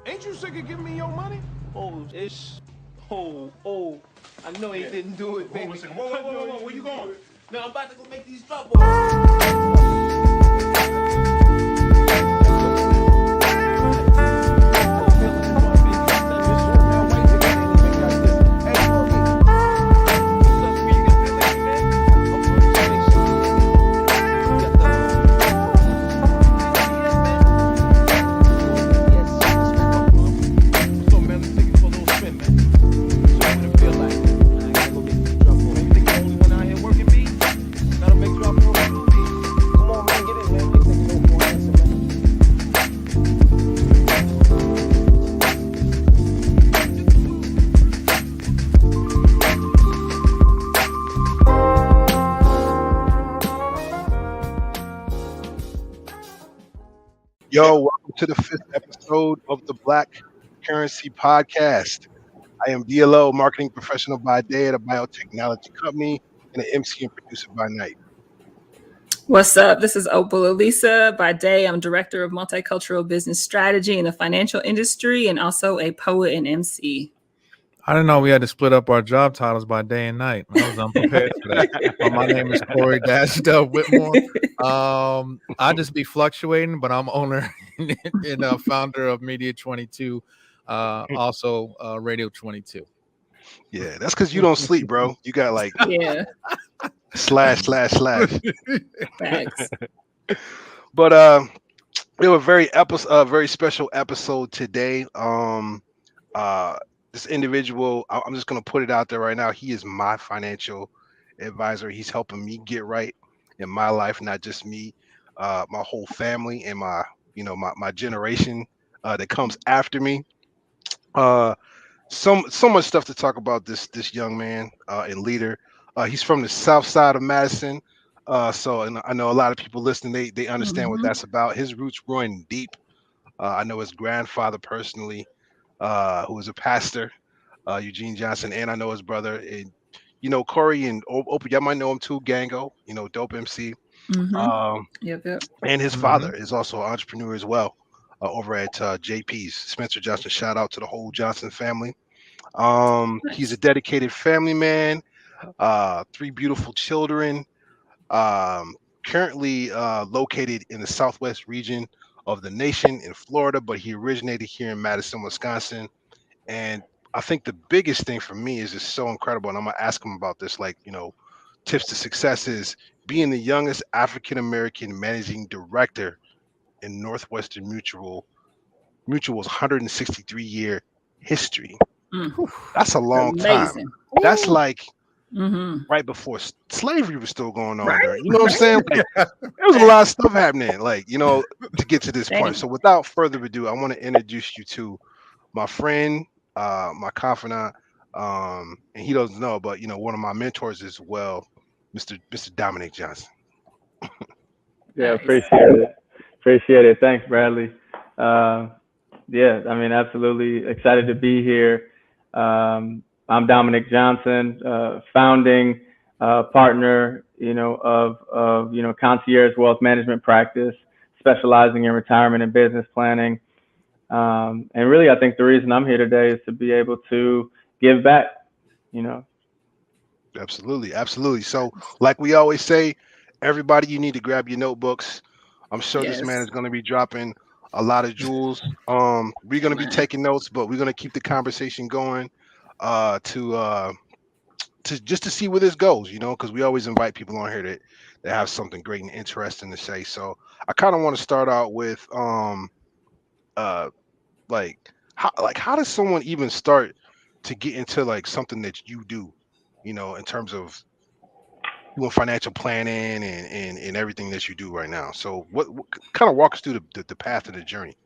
Ain't you sick of giving me your money? Oh, I know he didn't do it, baby. Hold on a second. Whoa, where you going? No, I'm about to go make these drop offs. Yo, welcome to the 5th episode of the Black Currency Podcast. I am BLO, marketing professional by day at a biotechnology company and an MC and producer by night. What's up? This is Opal Elisa. By day, I'm director of multicultural business strategy in the financial industry and also a poet and MC. I didn't know we had to split up our job titles by day and night. I was unprepared for that. My name is Corey Whitmore. I just be fluctuating, but I'm owner and founder of Media 22, also Radio 22. Yeah, that's because you don't sleep, bro. You got like slash. Thanks. But we have a very special episode today. This individual, I'm just gonna put it out there right now. He is my financial advisor. He's helping me get right in my life, not just me, my whole family and my generation that comes after me. So much stuff to talk about this young man and leader. He's from the south side of Madison. And I know a lot of people listening, they understand what that's about. His roots run deep. I know his grandfather personally, who was a pastor, Eugene Johnson, and I know his brother. And Corey and Opie, y'all might know him too, Gango, dope MC. Yep. And his father is also an entrepreneur as well, over at JP's, Spencer Johnson. Shout out to the whole Johnson family. He's a dedicated family man, 3 beautiful children, currently located in the southwest region of the nation in Florida, but he originated here in Madison, Wisconsin. And I think the biggest thing for me is just so incredible. And I'm going to ask him about this, tips to success is being the youngest African-American managing director in Northwestern Mutual's 163-year history. That's a long time. That's like right before slavery was still going on there. You know what I'm saying? There was a lot of stuff happening, to get to this point. So without further ado, I want to introduce you to my friend, my confidant, and he doesn't know, but one of my mentors as well, Mr. Dominic Johnson. Yeah, appreciate it. Thanks, Bradley. Absolutely excited to be here. I'm Dominic Johnson, founding partner, of Concierge Wealth Management Practice, specializing in retirement and business planning. And really, I think the reason I'm here today is to be able to give back, Absolutely. So like we always say, everybody, you need to grab your notebooks. I'm sure this man is going to be dropping a lot of jewels. We're going to be taking notes, but we're going to keep the conversation going to see where this goes, because we always invite people on here that have something great and interesting to say. So I kind of want to start out with how does someone even start to get into something that you do, in terms of doing financial planning and everything that you do right now. So what kind of walk us through the path of the journey?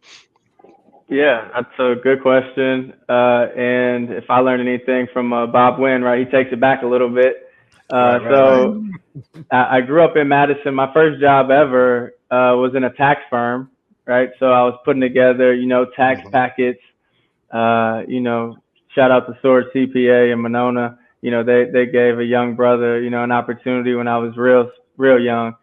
Yeah, that's a good question. And if I learned anything from Bob Wynn, right, he takes it back a little bit. Right. I grew up in Madison. My first job ever was in a tax firm, right? So I was putting together, tax packets, shout out to Sword CPA and Monona. They gave a young brother, an opportunity when I was real young.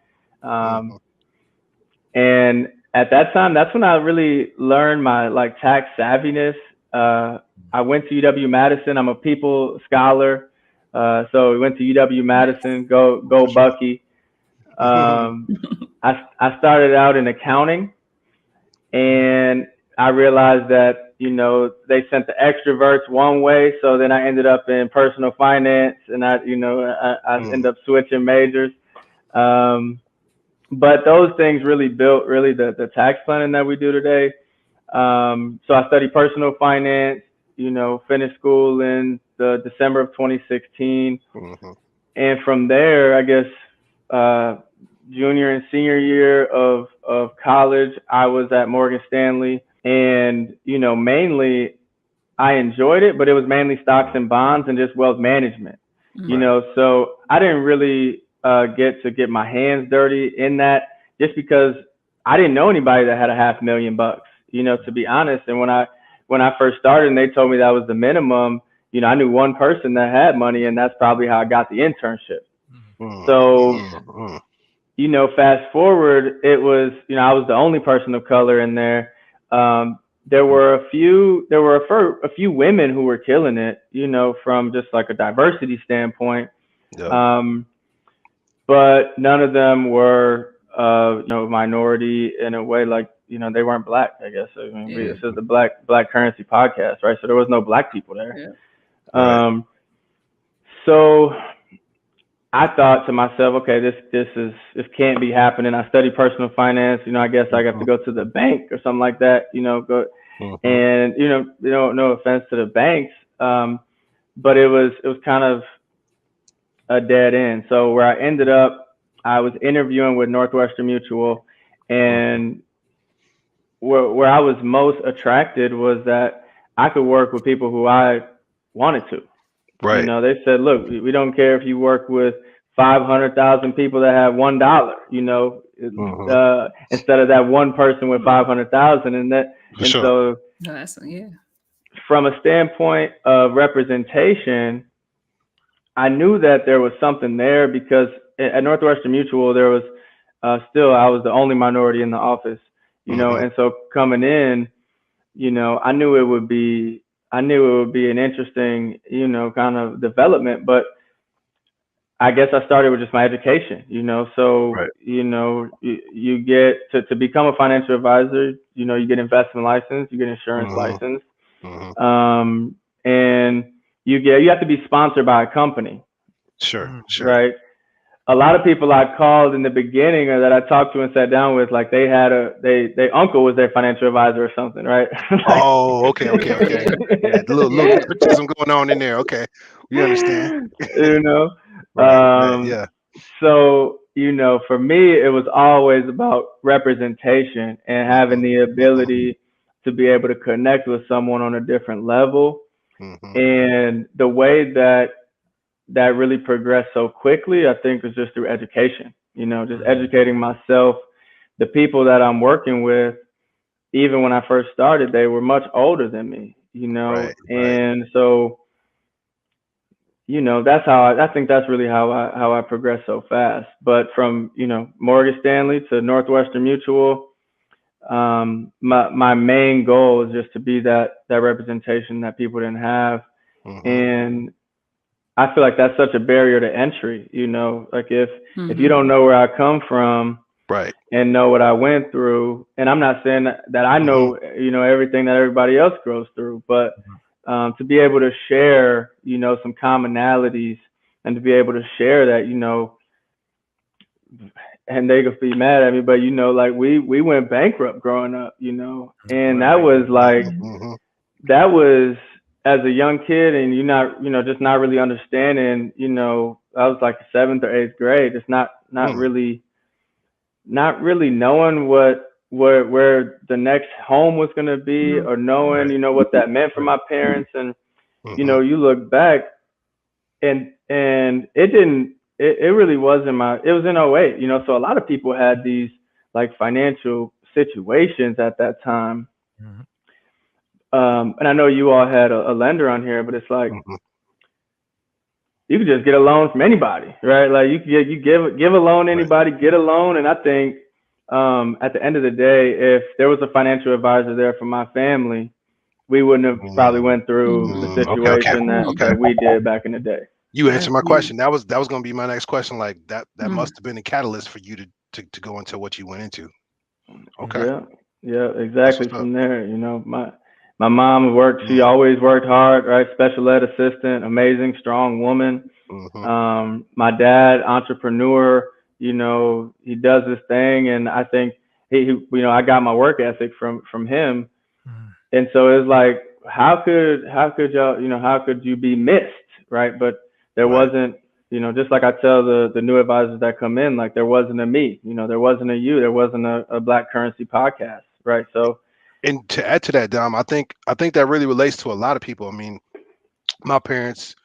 And at that time, that's when I really learned my like tax savviness. I went to UW-Madison. I'm a people scholar. So we went to UW-Madison, go Bucky. I started out in accounting, and I realized that, you know, they sent the extroverts one way. So then I ended up in personal finance, and I ended up switching majors. But those things really built really the tax planning that we do today. So I studied personal finance, you know, finished school in the December of 2016. And from there, I guess, junior and senior year of college, I was at Morgan Stanley, and, you know, mainly I enjoyed it, but it was mainly stocks and bonds and just wealth management, you know, so I didn't really get my hands dirty in that, just because I didn't know anybody that had $500,000, you know, to be honest. And when I first started and they told me that was the minimum, you know, I knew one person that had money, and that's probably how I got the internship. So, you know, fast forward, it was, you know, I was the only person of color in there. There were a few women who were killing it, you know, from just like a diversity standpoint. But none of them were, you know, minority in a way, like, you know, they weren't black, I guess. I mean, this is the Black Currency podcast, right? So there was no black people there. So I thought to myself, okay, this can't be happening. I studied personal finance, you know, I guess I got to go to the bank or something like that, you know, and, you know, no offense to the banks, but it was kind of a dead end. So where I ended up, I was interviewing with Northwestern Mutual, and where I was most attracted was that I could work with people who I wanted to. You know, they said, look, we don't care if you work with 500,000 people that have $1, you know, instead of that one person with 500,000. So from a standpoint of representation, I knew that there was something there, because at Northwestern Mutual, there was I was the only minority in the office, you know, and so coming in, you know, I knew it would be an interesting, you know, kind of development, but I guess I started with just my education, you know, so, you know, you get to become a financial advisor, you know, you get investment license, you get insurance license, and you have to be sponsored by a company. Right. A lot of people I called in the beginning, or that I talked to and sat down with, like they had their uncle was their financial advisor or something, right? Okay. Yeah, little nepotism going on in there. Okay, we understand. You know, yeah. So, you know, for me, it was always about representation and having the ability to be able to connect with someone on a different level. And the way that really progressed so quickly, I think, was just through education, you know, just educating myself. The people that I'm working with, even when I first started, they were much older than me, you know, and so, you know, that's how I think that's really how I progressed so fast. But from, you know, Morgan Stanley to Northwestern Mutual, my main goal is just to be that representation that people didn't have. And I feel like that's such a barrier to entry, you know, like if you don't know where I come from, and know what I went through, and I'm not saying that I know, you know, everything that everybody else goes through, but to be able to share, you know, some commonalities, and to be able to share that, you know, and they could be mad at me, but, you know, like we went bankrupt growing up, you know, and that was like, that was, as a young kid, and just not really understanding, you know, I was like 7th or 8th grade, just not really knowing where the next home was going to be, or knowing, you know, what that meant for my parents. And, you know, you look back, and it really wasn't it was in 08, you know, so a lot of people had these like financial situations at that time. And I know you all had a lender on here, but it's like, you could just get a loan from anybody, right? Like you give a loan to anybody, get a loan. And I think at the end of the day, if there was a financial advisor there for my family, we wouldn't have probably went through the situation that we did back in the day. You answered my question. That was going to be my next question. Like that must have been a catalyst for you to go into what you went into. Okay. Yeah, exactly. From there, you know, my mom worked. She always worked hard, right? Special ed assistant, amazing, strong woman. My dad, entrepreneur. You know, he does this thing, and I think he you know, I got my work ethic from him, and so it's like, how could y'all, you know, how could you be missed, right? But there wasn't, you know, just like I tell the new advisors that come in, like there wasn't a me, you know, there wasn't a you, there wasn't a Black Currency podcast, right? So, and to add to that, Dom, I think that really relates to a lot of people. I mean, my parents,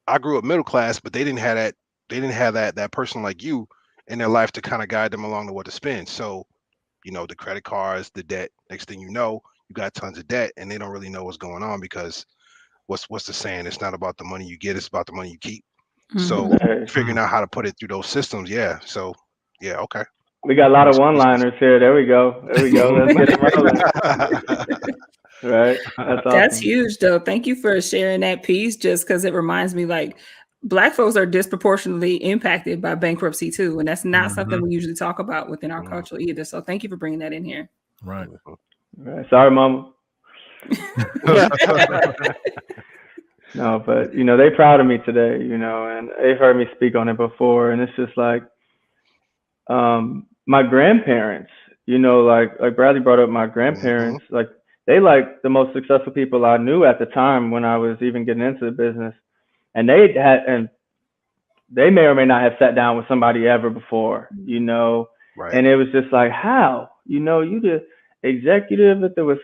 I grew up middle class, but they didn't have that. They didn't have that person like you in their life to kind of guide them along to what to spend. So, you know, the credit cards, the debt. Next thing you know, you got tons of debt, and they don't really know what's going on because what's the saying? It's not about the money you get; it's about the money you keep. So figuring out how to put it through those systems, yeah. So yeah, okay. We got a lot of one-liners here. There we go. Let's get it rolling. Right. That's awesome. That's huge, though. Thank you for sharing that piece. Just because it reminds me, like, Black folks are disproportionately impacted by bankruptcy too, and that's not something we usually talk about within our culture either. So thank you for bringing that in here. Right. Sorry, Mama. No, but you know, they proud of me today, you know, and they've heard me speak on it before, and it's just like my grandparents, you know, like Bradley brought up my grandparents, like they like the most successful people I knew at the time when I was even getting into the business, and they may or may not have sat down with somebody ever before, you know, and it was just like, how, you know, you the executive at the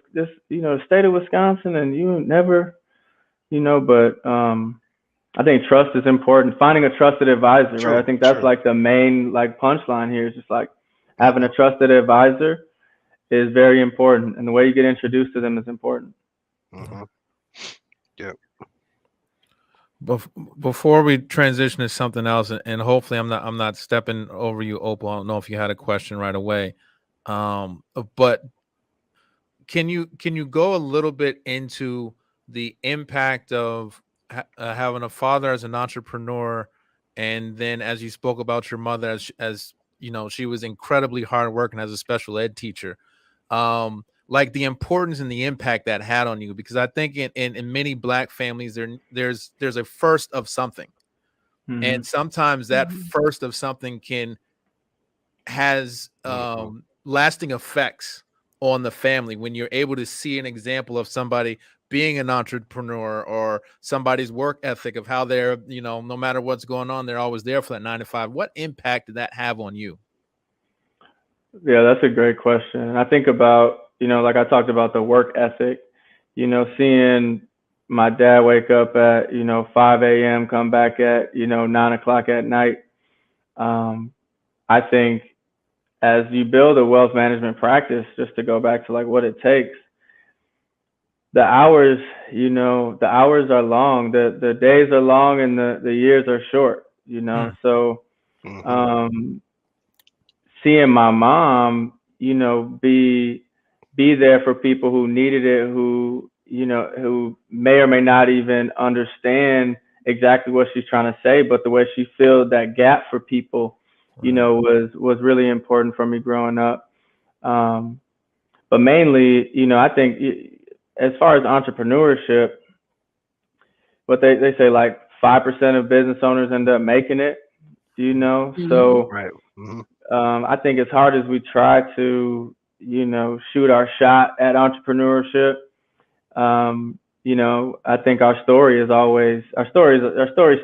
state of Wisconsin, and you never. You know, but I think trust is important. Finding a trusted advisor, right? I think that's like the main like punchline here is just like having a trusted advisor is very important, and the way you get introduced to them is important. Yeah. Before we transition to something else, and hopefully I'm not stepping over you, Opal. I don't know if you had a question right away, but can you go a little bit into the impact of having a father as an entrepreneur, and then as you spoke about your mother as you know, she was incredibly hardworking as a special ed teacher, like the importance and the impact that had on you? Because I think in many Black families there's a first of something, and sometimes that first of something has lasting effects on the family when you're able to see an example of somebody being an entrepreneur, or somebody's work ethic of how they're, you know, no matter what's going on, they're always there for that 9 to 5. What impact did that have on you? Yeah, that's a great question. And I think about, you know, like I talked about the work ethic, you know, seeing my dad wake up at, you know, 5 a.m., come back at, you know, 9 o'clock at night. I think as you build a wealth management practice, just to go back to like what it takes, the hours, you know, the hours are long, the days are long, and the years are short, you know. So seeing my mom, you know, be there for people who needed it, who, you know, who may or may not even understand exactly what she's trying to say, but the way she filled that gap for people, you know, was really important for me growing up. But mainly, you know, I think as far as entrepreneurship, what they say, like 5% of business owners end up making it, you know. So I think as hard as we try to, you know, shoot our shot at entrepreneurship, you know, I think our story is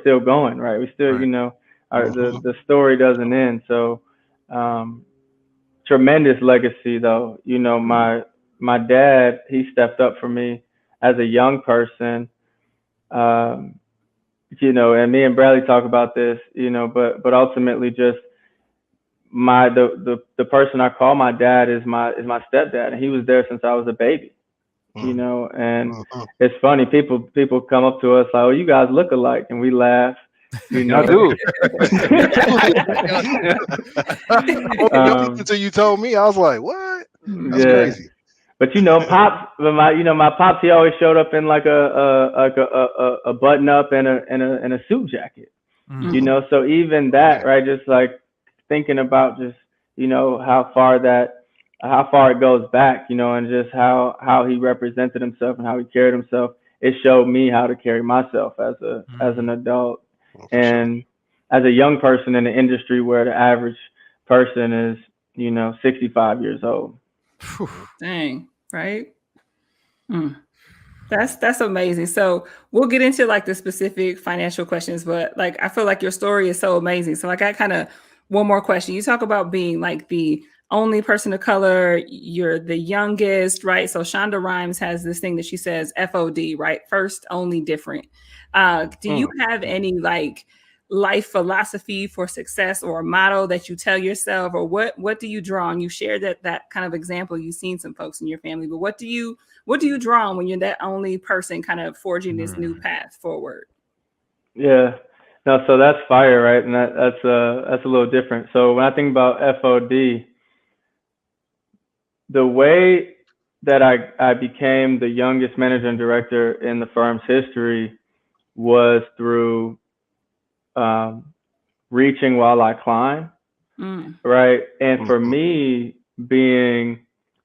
still going, right? We still, you know, the story doesn't end. So tremendous legacy, though. You know, my dad, he stepped up for me as a young person. You know, and me and Bradley talk about this, you know, but ultimately just the person I call my dad is my stepdad, and he was there since I was a baby. You know, and it's funny, people come up to us like, oh, you guys look alike, and we laugh. You Y'all know, do. Until you told me, I was like, what? That's yeah. crazy. But pops, my pops, he always showed up in like a button up and a suit jacket. Mm. You know, so even that, right? Just like thinking about just how far it goes back, and just how he represented himself and how he carried himself. It showed me how to carry myself as an adult and as a young person in the industry where the average person is 65 years old. Dang, right? That's amazing. So we'll get into like the specific financial questions, but like I feel like your story is so amazing. So I got kind of one more question. You talk about being like the only person of color, you're the youngest, right? So Shonda Rhimes has this thing that she says FOD, right? First, only, different. Do you have any like life philosophy for success or a motto that you tell yourself, or what do you draw on? You shared that kind of example. You've seen some folks in your family, but what do you draw on when you're that only person kind of forging this new path forward? Yeah. No, so that's fire, right? And that's a little different. So when I think about FOD, the way that I became the youngest manager and director in the firm's history was through reaching while I climb, right? And for me, being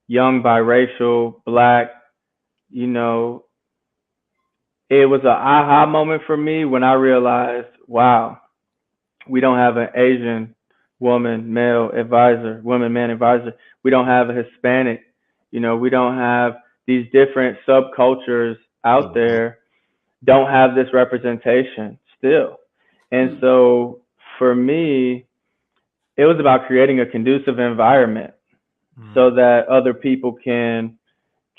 young, biracial, Black, it was an aha moment for me when I realized, wow, we don't have an Asian woman, man, advisor. We don't have a Hispanic, we don't have these different subcultures out there, don't have this representation still. And so for me, it was about creating a conducive environment so that other people can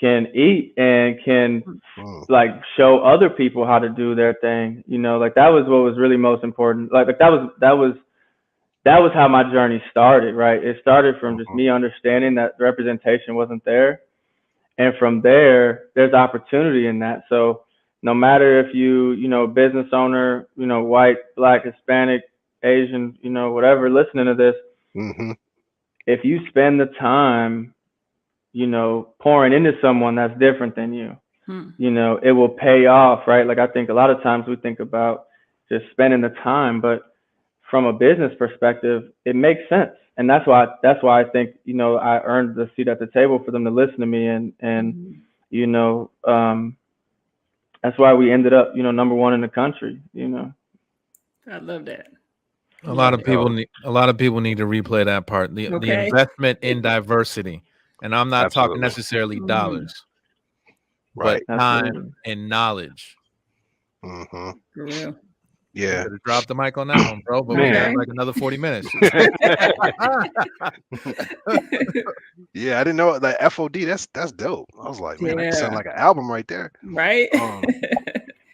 eat and can like show other people how to do their thing. Like that was what was really most important. Like that was how my journey started, right? It started from just me understanding that representation wasn't there. And from there, there's opportunity in that. So no matter if business owner, white, Black, Hispanic, Asian, whatever, listening to this, if you spend the time, pouring into someone that's different than you, it will pay off, right? Like I think a lot of times we think about just spending the time, but from a business perspective, it makes sense. And that's why I think, I earned the seat at the table for them to listen to me. And that's why we ended up, number one in the country, I love that. A lot of people need to replay that part. The investment in diversity. And I'm not talking necessarily dollars, but time and knowledge. For real. Yeah. Drop the mic on that one, bro. But we got like another 40 minutes. Yeah, I didn't know like FOD. That's dope. I was like, man, that sounds like an album right there. Right?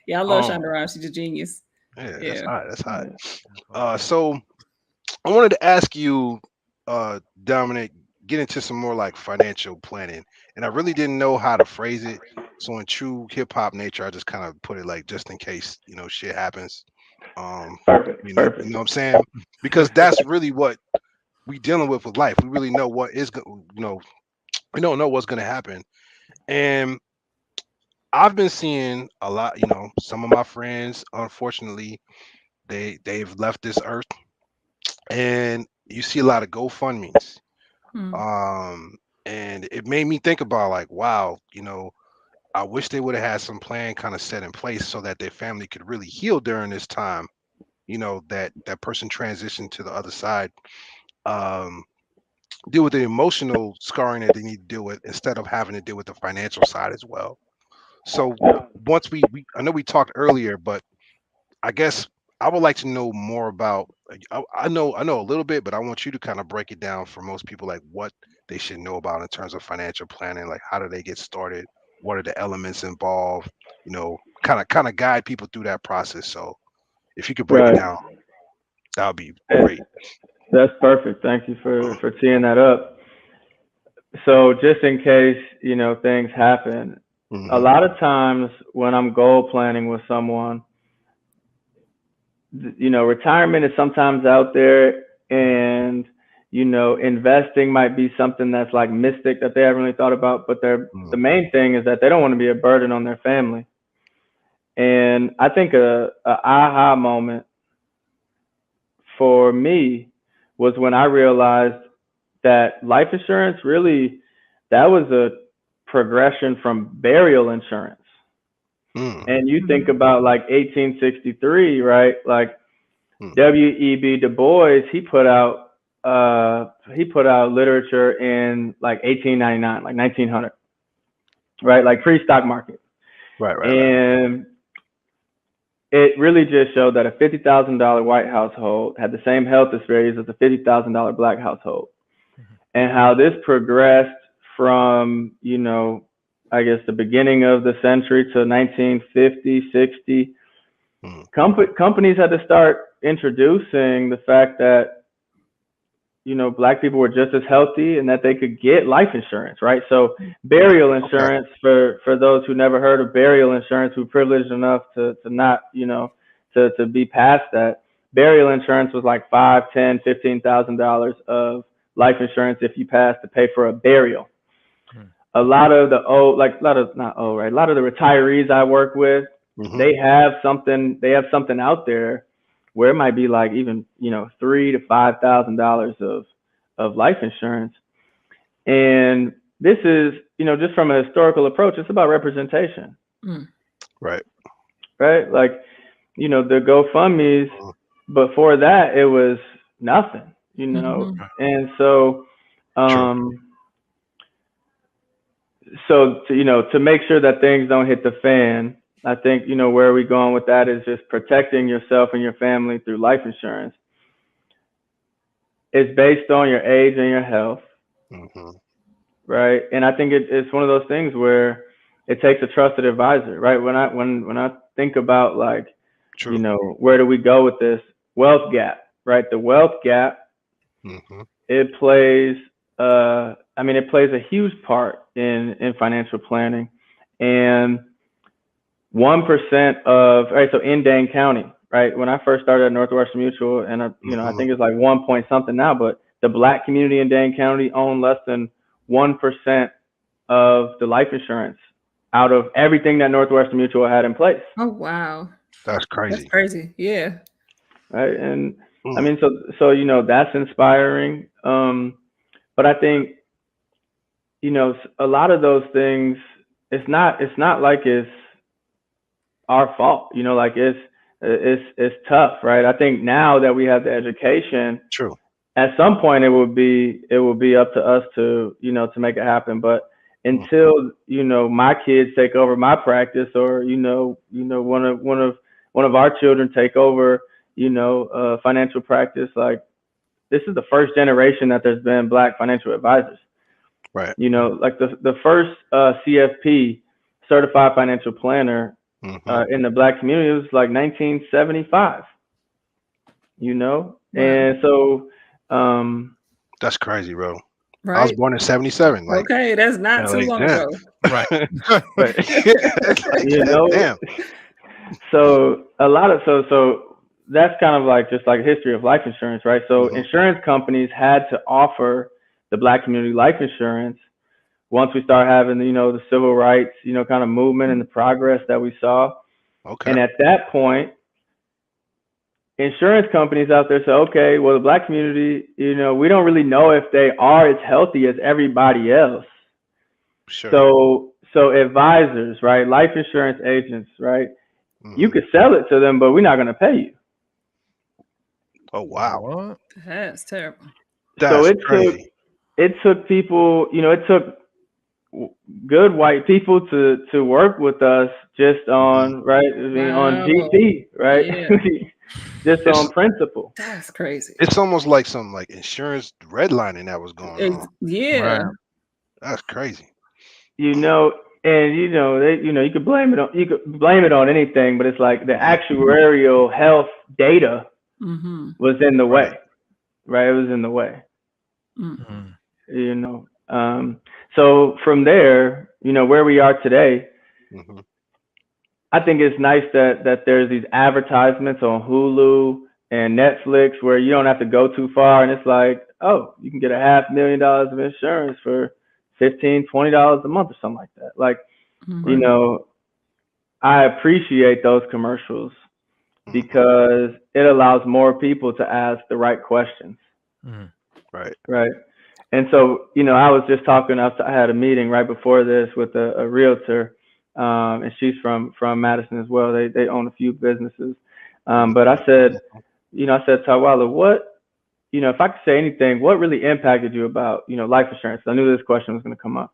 Yeah, I love Shonda Rhimes. She's a genius. Yeah, that's hot. That's hot. So I wanted to ask you, Dominic, get into some more like financial planning. And I really didn't know how to phrase it. So in true hip hop nature, I just kind of put it like just in case, shit happens. Perfect. You know what I'm saying? Because that's really what we dealing with life. We really know what is, we don't know what's going to happen. And I've been seeing a lot, some of my friends, unfortunately, they've left this earth, and you see a lot of GoFundMes. And it made me think about like, wow, I wish they would have had some plan kind of set in place so that their family could really heal during this time, that person transitioned to the other side, deal with the emotional scarring that they need to deal with instead of having to deal with the financial side as well. So once I know we talked earlier, but I guess I would like to know more about, I know a little bit, but I want you to kind of break it down for most people, like what they should know about in terms of financial planning, like how do they get started? What are the elements involved? Kind of guide people through that process. So if you could break it down, that would be great. That's perfect. Thank you for teeing that up. So just in case, things happen, a lot of times when I'm goal planning with someone, retirement is sometimes out there, and investing might be something that's like mystic that they haven't really thought about. But the main thing is that they don't want to be a burden on their family. And I think a aha moment for me was when I realized that life insurance really, that was a progression from burial insurance. And you think about like 1863, right? Like W.E.B. Du Bois, he put out literature in like 1899, like 1900, right? Like pre-stock market. Right. And it really just showed that a $50,000 white household had the same health disparities as a $50,000 black household, and how this progressed from, I guess the beginning of the century to 1950, 60. Companies had to start introducing the fact that, black people were just as healthy and that they could get life insurance, right? So burial insurance, for those who never heard of burial insurance, who privileged enough to not, to be past that, burial insurance was like $5,000, $10,000, $15,000 of life insurance if you passed to pay for a burial. A lot of the a lot of the retirees I work with, they have something out there where it might be like even, $3,000 to $5,000 of life insurance. And this is, just from a historical approach, it's about representation. Right. Like, the GoFundMe's, before that, it was nothing, And so, to make sure that things don't hit the fan, I think, where are we going with that is just protecting yourself and your family through life insurance. It's based on your age and your health, right? And I think it's one of those things where it takes a trusted advisor, right? When I think about like, where do we go with this wealth gap, right? The wealth gap, it plays a huge part in financial planning. And 1% of, right, so in Dane County, right, when I first started at Northwestern Mutual, and I think it's like 1 point something now, but the black community in Dane County owned less than 1% of the life insurance out of everything that Northwestern Mutual had in place. Oh, wow. That's crazy. That's crazy. Yeah. Right. And so that's inspiring. But I think, a lot of those things, it's not like it's our fault, like it's tough, right? I think now that we have the education, at some point it will be up to us to, to make it happen. But until, my kids take over my practice, or, one of our children take over, financial practice, like this is the first generation that there's been black financial advisors. Right. Like the first CFP, certified financial planner, in the black community, it was like 1975. And so that's crazy, bro. Right. I was born in 77. Like, okay, that's not too long ago. Right. Damn. So a lot of so that's kind of like just like a history of life insurance, right? So insurance companies had to offer the black community life insurance once we start having, the civil rights, kind of movement and the progress that we saw. Okay. And at that point, insurance companies out there say, okay, well, the black community, we don't really know if they are as healthy as everybody else. Sure. So advisors, right? Life insurance agents, right? You could sell it to them, but we're not going to pay you. Oh, wow. What? That's terrible. It took people, it took good white people to work with us just on, right? On GP, right? Yeah. Just on principle. That's crazy. It's almost like some like insurance redlining that was going on. Yeah. Right. That's crazy. And you could blame it on anything, but it's like the actuarial health data was in the way, right? It was in the way. So from there, where we are today, I think it's nice that there's these advertisements on Hulu and Netflix where you don't have to go too far, and it's like, oh, you can get $500,000 of insurance for $15-$20 a month or something like that. Like, you know, I appreciate those commercials because it allows more people to ask the right questions. Right. And so, you know, I was just talking, I had a meeting right before this with a realtor, and she's from Madison as well. They own a few businesses. But I said, you know, Tawala, what, you know, if I could say anything, what really impacted you about, you know, life insurance? I knew this question was going to come up.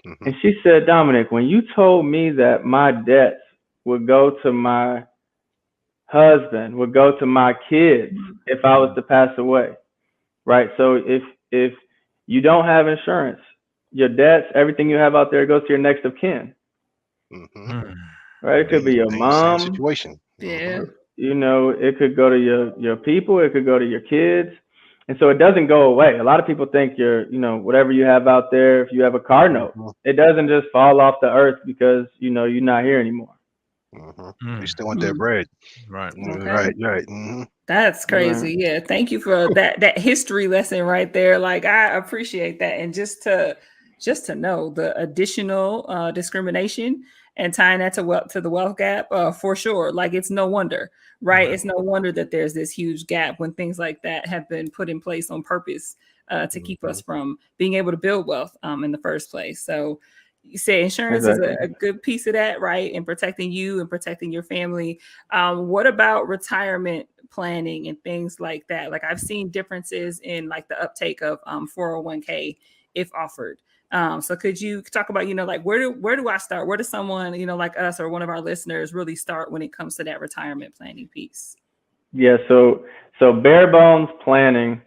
And she said, Dominic, when you told me that my debts would go to my husband, would go to my kids if I was to pass away, right? So if you don't have insurance, your debts, everything you have out there goes to your next of kin, right? It could be your mom. Same situation. Yeah. You know, it could go to your people, it could go to your kids. And so it doesn't go away. A lot of people think you know, whatever you have out there, if you have a car note, it doesn't just fall off the earth because, you know, you're not here anymore. They still want their bread. Right. Right. That's crazy. Yeah. Thank you for that history lesson right there. Like, I appreciate that. And just to know the additional discrimination and tying that to the wealth gap, for sure. Like, it's no wonder, right? It's no wonder that there's this huge gap when things like that have been put in place on purpose to keep us from being able to build wealth in the first place. So you say insurance is a good piece of that, right? And protecting you and protecting your family. What about retirement planning and things like that? Like, I've seen differences in like the uptake of 401k if offered. So could you talk about, you know, like where do I start? Where does someone, you know, like us or one of our listeners really start when it comes to that retirement planning piece? Yeah. So bare bones planning,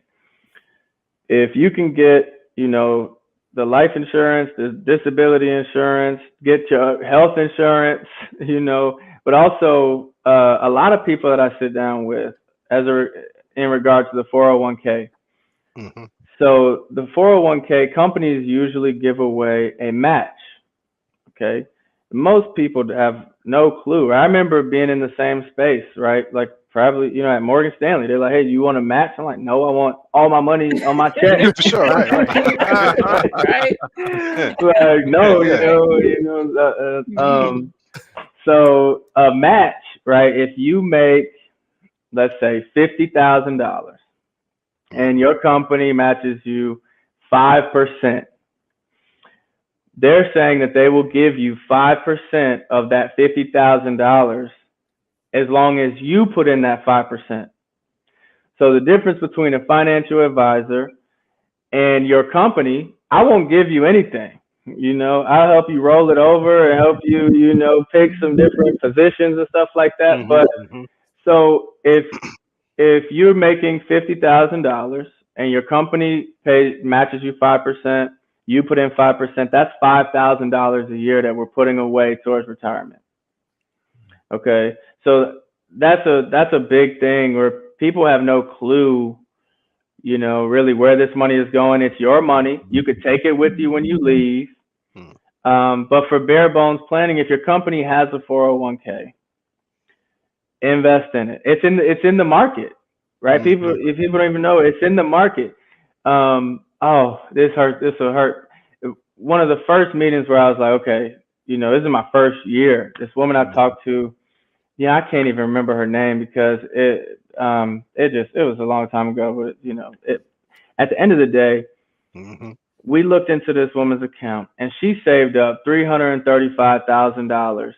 if you can get, you know, the life insurance, the disability insurance, get your health insurance, you know, but also a lot of people that I sit down with in regards to the 401k. So the 401k companies usually give away a match. Okay. Most people have no clue. I remember being in the same space, right? Like probably, you know, at Morgan Stanley, they're like, hey, you want a match? I'm like, no, I want all my money on my check. For sure. Right. Right. Like, no, you know, so a match, right? If you make, let's say, $50,000 and your company matches you 5%, they're saying that they will give you 5% of that $50,000 as long as you put in that 5%. So the difference between a financial advisor and your company, I won't give you anything. You know, I'll help you roll it over and help you, you know, pick some different positions and stuff like that. But so if you're making $50,000 and your company matches you 5%, you put in 5%, that's $5,000 a year that we're putting away towards retirement. Okay. So that's a big thing where people have no clue, you know, really where this money is going. It's your money. You could take it with you when you leave. But for bare bones planning, if your company has a 401k, invest in it. It's in the market, right? If people don't even know it, it's in the market. Oh, this hurt. This will hurt. One of the first meetings where I was like, okay, you know, this is my first year. This woman I talked to, I can't even remember her name because it was a long time ago. But you know, at the end of the day, we looked into this woman's account and she saved up $335,000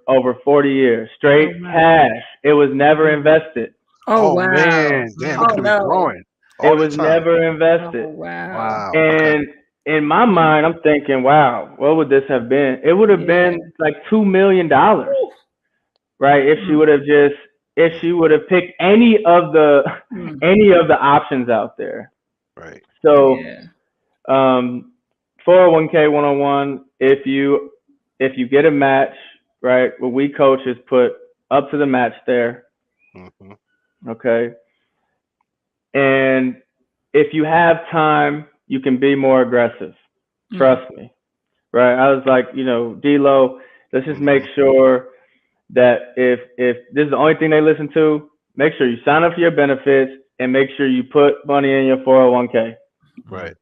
over 40 years, straight cash. It was never invested. Oh wow! Man, damn, it could be growing. It was never invested. Oh, wow. And in my mind, I'm thinking, wow, what would this have been? It would have been like $2 million, right? If she would have picked any of the options out there. Right. So 401k 101, if you get a match, right, what we coach is put up to the match there. Okay. And if you have time, you can be more aggressive. Trust me. Right. I was like, you know, D-Lo, Let's just make sure that if this is the only thing they listen to, make sure you sign up for your benefits and make sure you put money in your 401k. Right.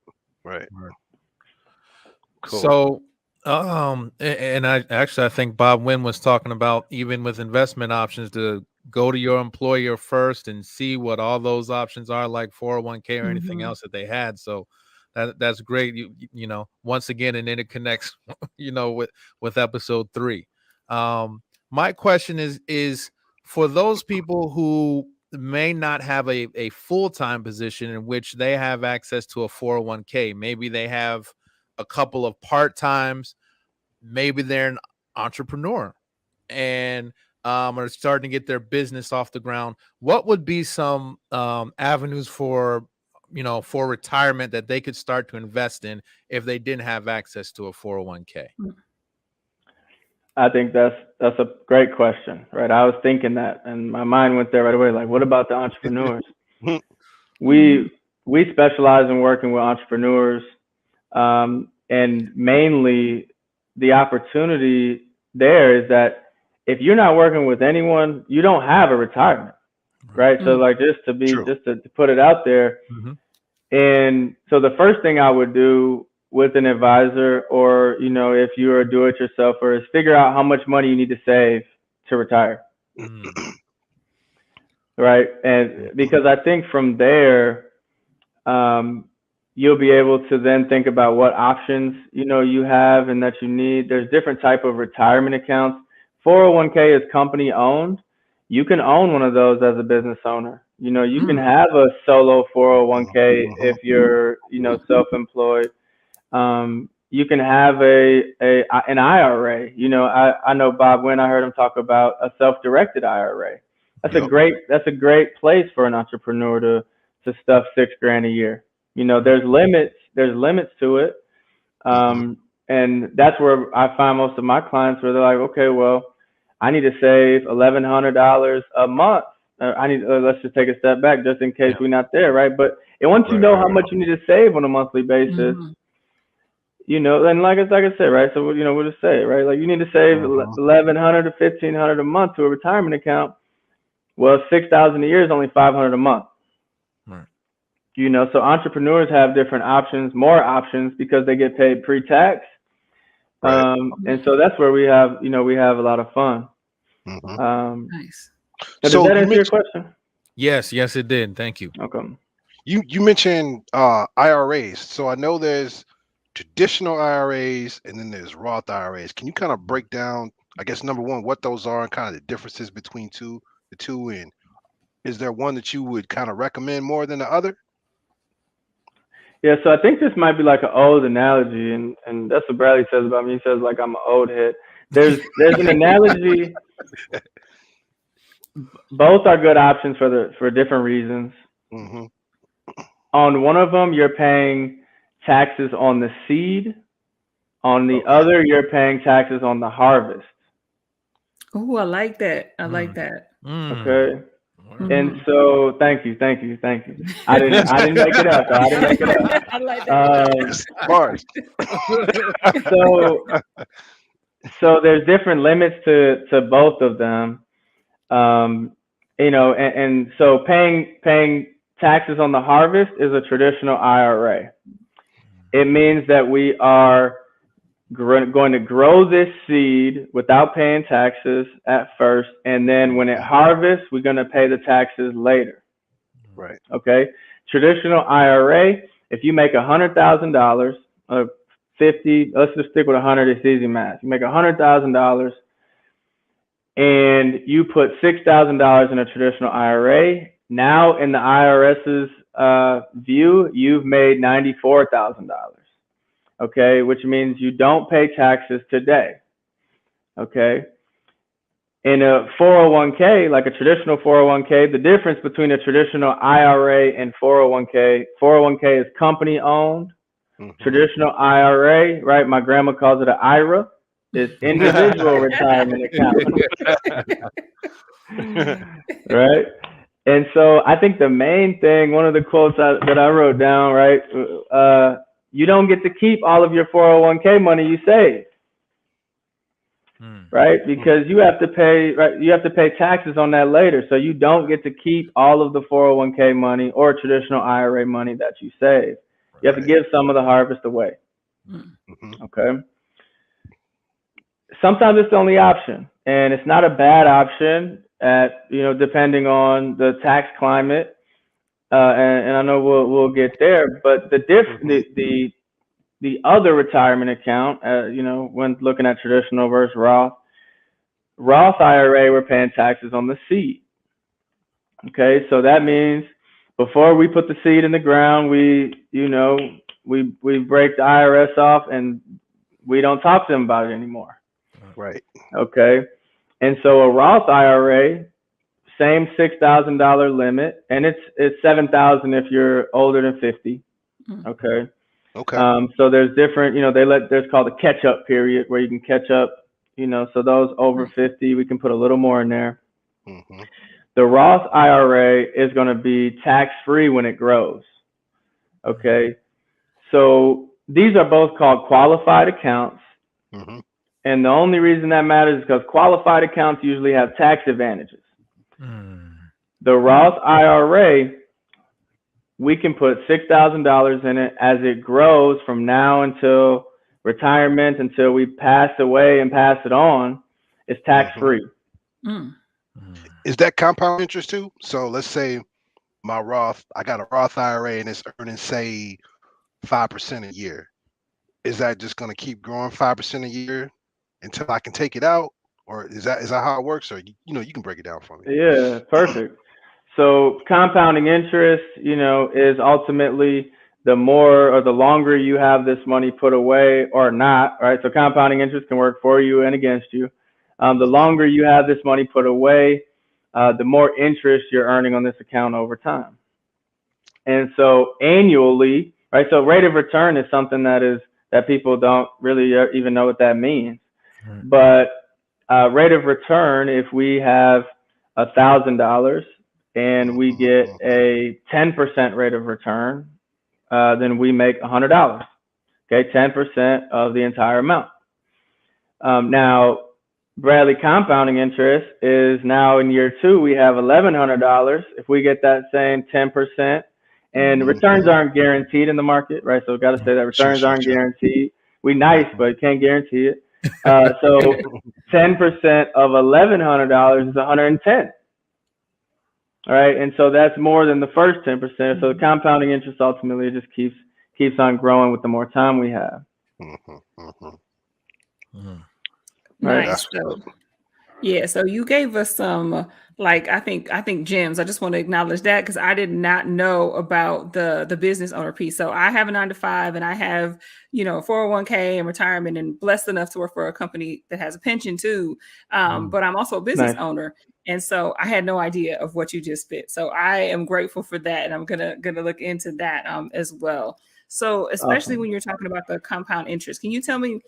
Cool. So, and I think Bob Wynn was talking about, even with investment options, to go to your employer first and see what all those options are, like 401k or anything else that they had. So that's great. You know, once again, and then it connects, you know, with episode 3. My question is for those people who may not have a full-time position in which they have access to a 401k. Maybe they have a couple of part-times, maybe they're an entrepreneur and are starting to get their business off the ground. What would be some avenues for retirement that they could start to invest in if they didn't have access to a 401k? I think that's a great question, right? I was thinking that, and my mind went there right away. Like, what about the entrepreneurs? We specialize in working with entrepreneurs, and mainly the opportunity there is that if you're not working with anyone, you don't have a retirement, right? So, like, just to put it out there, and so the first thing I would do with an advisor, or, you know, if you're a do-it-yourselfer, is figure out how much money you need to save to retire. Right? And because I think from there, you'll be able to then think about what options, you know, you have and that you need. There's different type of retirement accounts. 401k is company owned. You can own one of those as a business owner. You know, you can have a solo 401k if you're, you know, self-employed. You can have an IRA. You know, I know Bob Wynn, I heard him talk about a self-directed IRA. That's a great place for an entrepreneur to stuff $6,000 a year. You know, there's limits to it. And that's where I find most of my clients where they're like, okay, well, I need to save $1,100 a month. Let's just take a step back just in case we're not there, right? But once you know how much you need to save on a monthly basis, you know, and like I said, right? So, you know, we'll just say, right? Like, you need to save $1,100 to $1,500 a month to a retirement account. Well, $6,000 a year is only $500 a month. Right. You know, so entrepreneurs have different options, more options, because they get paid pre-tax. Right. And so that's where we have a lot of fun. Nice. So does that answer your question? Yes, it did. Thank you. Okay. You mentioned IRAs. So I know there's traditional IRAs and then there's Roth IRAs. Can you kind of break down, I guess, number one, what those are and kind of the differences between the two, and is there one that you would kind of recommend more than the other? Yeah, so I think this might be like an old analogy, and that's what Bradley says about me. He says like I'm an old head. There's an analogy. Both are good options for different reasons. On one of them, you're paying taxes on the seed. On the other, you're paying taxes on the harvest. Oh, I like that. Okay. And so, thank you. I didn't make it up. I like that. So there's different limits to both of them. You know, and so paying taxes on the harvest is a traditional IRA. It means that we are going to grow this seed without paying taxes at first, and then when it harvests, we're going to pay the taxes later. Right. Okay. Traditional IRA, if you make $100,000 or 50, let's just stick with 100. It's easy math. You make $100,000 and you put $6,000 in a traditional IRA. Now, in the IRS's view, you've made $94,000. Okay, which means you don't pay taxes today. Okay. In a 401k, like a traditional 401k, the difference between a traditional IRA and 401k is company owned. Traditional IRA, right? My grandma calls it an IRA. It's individual retirement account. Right? And so I think the main thing, one of the quotes that I wrote down, right? You don't get to keep all of your 401k money you save. right? Because you have to pay, right? You have to pay taxes on that later. So you don't get to keep all of the 401k money or traditional IRA money that you save. You have to give some of the harvest away. Okay. Sometimes it's the only option, and it's not a bad option at, depending on the tax climate. And I know we'll get there, but the other retirement account, when looking at traditional versus Roth IRA, we're paying taxes on the seed. Okay, so that means before we put the seed in the ground, we break the IRS off and we don't talk to them about it anymore. Right. Okay, and so a Roth IRA, same $6,000 limit, and it's $7,000 if you're older than 50. Okay. Okay. So there's different, there's called a catch-up period where you can catch up. So those over 50, we can put a little more in there. The Roth IRA is going to be tax-free when it grows. Okay. So these are both called qualified accounts. And the only reason that matters is because qualified accounts usually have tax advantages. The Roth IRA, we can put $6,000 in it as it grows from now until retirement, until we pass away and pass it on. It's tax-free. Is that compound interest too? So let's say I got a Roth IRA and it's earning, say, 5% a year. Is that just going to keep growing 5% a year until I can take it out? Or is that how it works? Or, you can break it down for me. Yeah, perfect. So compounding interest, is ultimately the more or the longer you have this money put away or not, right? So compounding interest can work for you and against you. The longer you have this money put away, the more interest you're earning on this account over time. And so annually, right? So rate of return is something that people don't really even know what that means. But rate of return, if we have $1,000 and we get a 10% rate of return, then we make $100. Okay, 10% of the entire amount. Now, Bradley, compounding interest is now in year 2, we have $1,100 if we get that same 10%. And returns aren't guaranteed in the market, right? So we've got to say that returns aren't guaranteed. We nice, but can't guarantee it. So 10% of $1,100 is $110. All right, and so that's more than the first 10%. So the compounding interest ultimately just keeps on growing with the more time we have. Nice. So you gave us some, I think gems. I just want to acknowledge that because I did not know about the business owner piece. So I have a 9-to-5 and I have, 401k and retirement, and blessed enough to work for a company that has a pension too. But I'm also a business owner. And so I had no idea of what you just spit. So I am grateful for that. And I'm gonna look into that as well. So especially when you're talking about the compound interest, can you tell me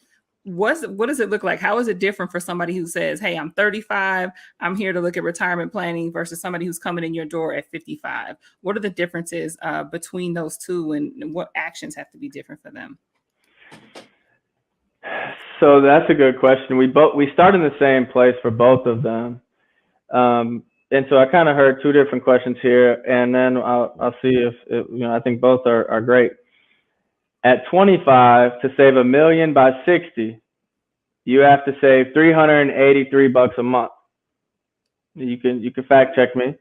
what does it look like? How is it different for somebody who says, hey, I'm 35, I'm here to look at retirement planning versus somebody who's coming in your door at 55? What are the differences between those two, and what actions have to be different for them? So that's a good question. We start in the same place for both of them. And so I kind of heard two different questions here, and then I'll see if I think both are great. At 25, to save $1 million by 60, you have to save $383 a month. You can fact check me.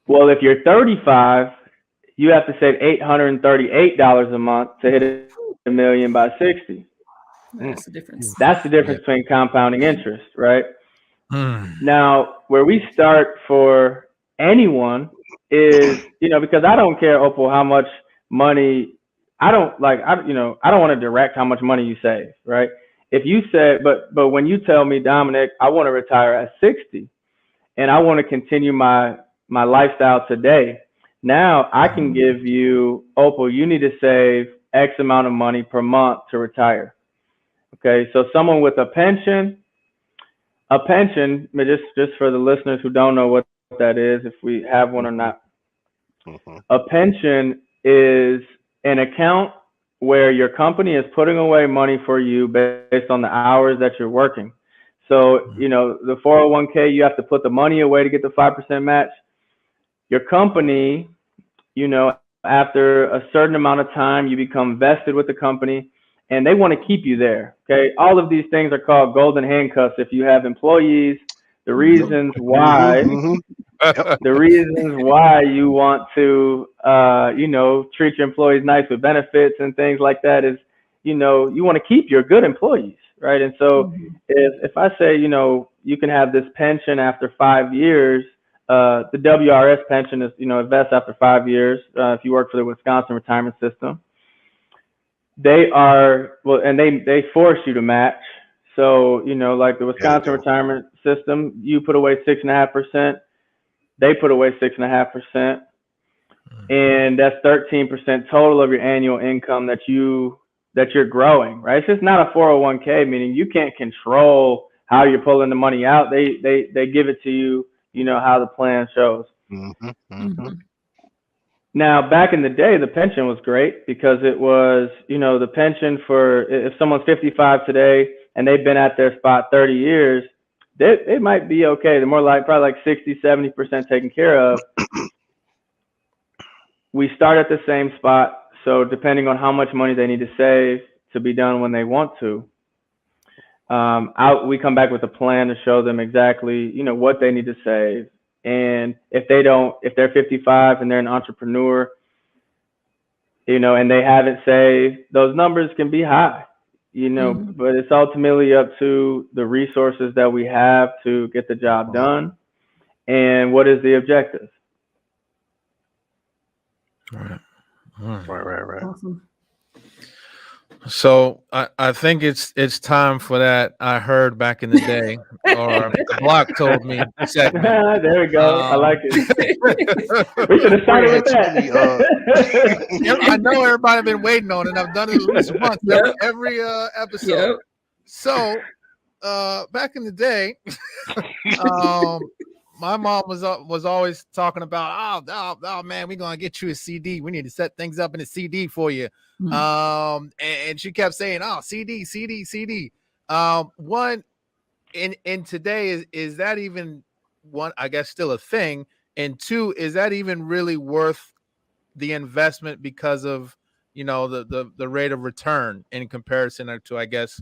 Well, if you're 35, you have to save $838 a month to hit $1 million by 60. That's the difference. That's the difference between compounding interest, right? Now, where we start for anyone is, because I don't care, Opal, how much money, I don't want to direct how much money you save, right? If you said, but when you tell me, Dominic, I want to retire at 60 and I want to continue my lifestyle today, now I can give you, Opal, you need to save X amount of money per month to retire. Okay, so someone with a pension, just for the listeners who don't know what that is, if we have one or not, a pension is an account where your company is putting away money for you based on the hours that you're working. So, the 401k, you have to put the money away to get the 5% match. Your company, after a certain amount of time, you become vested with the company and they want to keep you there. Okay. All of these things are called golden handcuffs. If you have employees, the reasons why, the reasons why you want to, treat your employees nice with benefits and things like that is, you want to keep your good employees, right? And so if I say, you can have this pension after 5 years, the WRS pension is, it vests after 5 years. If you work for the Wisconsin retirement system, they are, well, and they force you to match. So, like the Wisconsin retirement system, you put away 6.5%. They put away 6.5%, and that's 13% total of your annual income that you're growing, right? It's just not a 401k, meaning you can't control how you're pulling the money out. They give it to you, how the plan shows. Now, back in the day, the pension was great because it was, the pension for if someone's 55 today and they've been at their spot 30 years, they might be okay. They're more like probably like 60, 70% taken care of. We start at the same spot. So depending on how much money they need to save to be done when they want to, we come back with a plan to show them exactly, what they need to save. And if they're 55 and they're an entrepreneur, and they haven't saved, those numbers can be high. But it's ultimately up to the resources that we have to get the job done and what is the objective. Right. Awesome. So I think it's time for that. I heard back in the day, or the block told me. There we go. I like it. We should have started with that. I know everybody been waiting on it. I've done it at least once every episode. Yep. So back in the day, my mom was always talking about, oh man, we're gonna get you a CD. We need to set things up in a CD for you. And she kept saying, oh, CD. One in today is that even one, I guess, still a thing? And two, is that even really worth the investment because of, the rate of return in comparison to, I guess,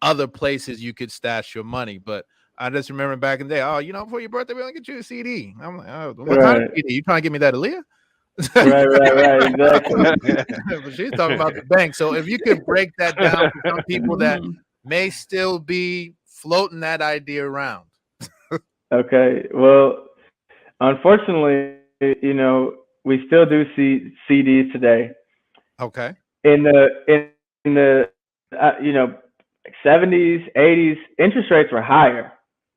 other places you could stash your money? But I just remember back in the day, for your birthday, we're going to get you a CD. I'm like, oh, what kind of CD? You trying to give me that, Aaliyah? Right, exactly. But she's talking about the bank. So if you could break that down for some people that may still be floating that idea around. Okay. Well, unfortunately, we still do see CDs today. Okay. In the 70s, 80s, interest rates were higher,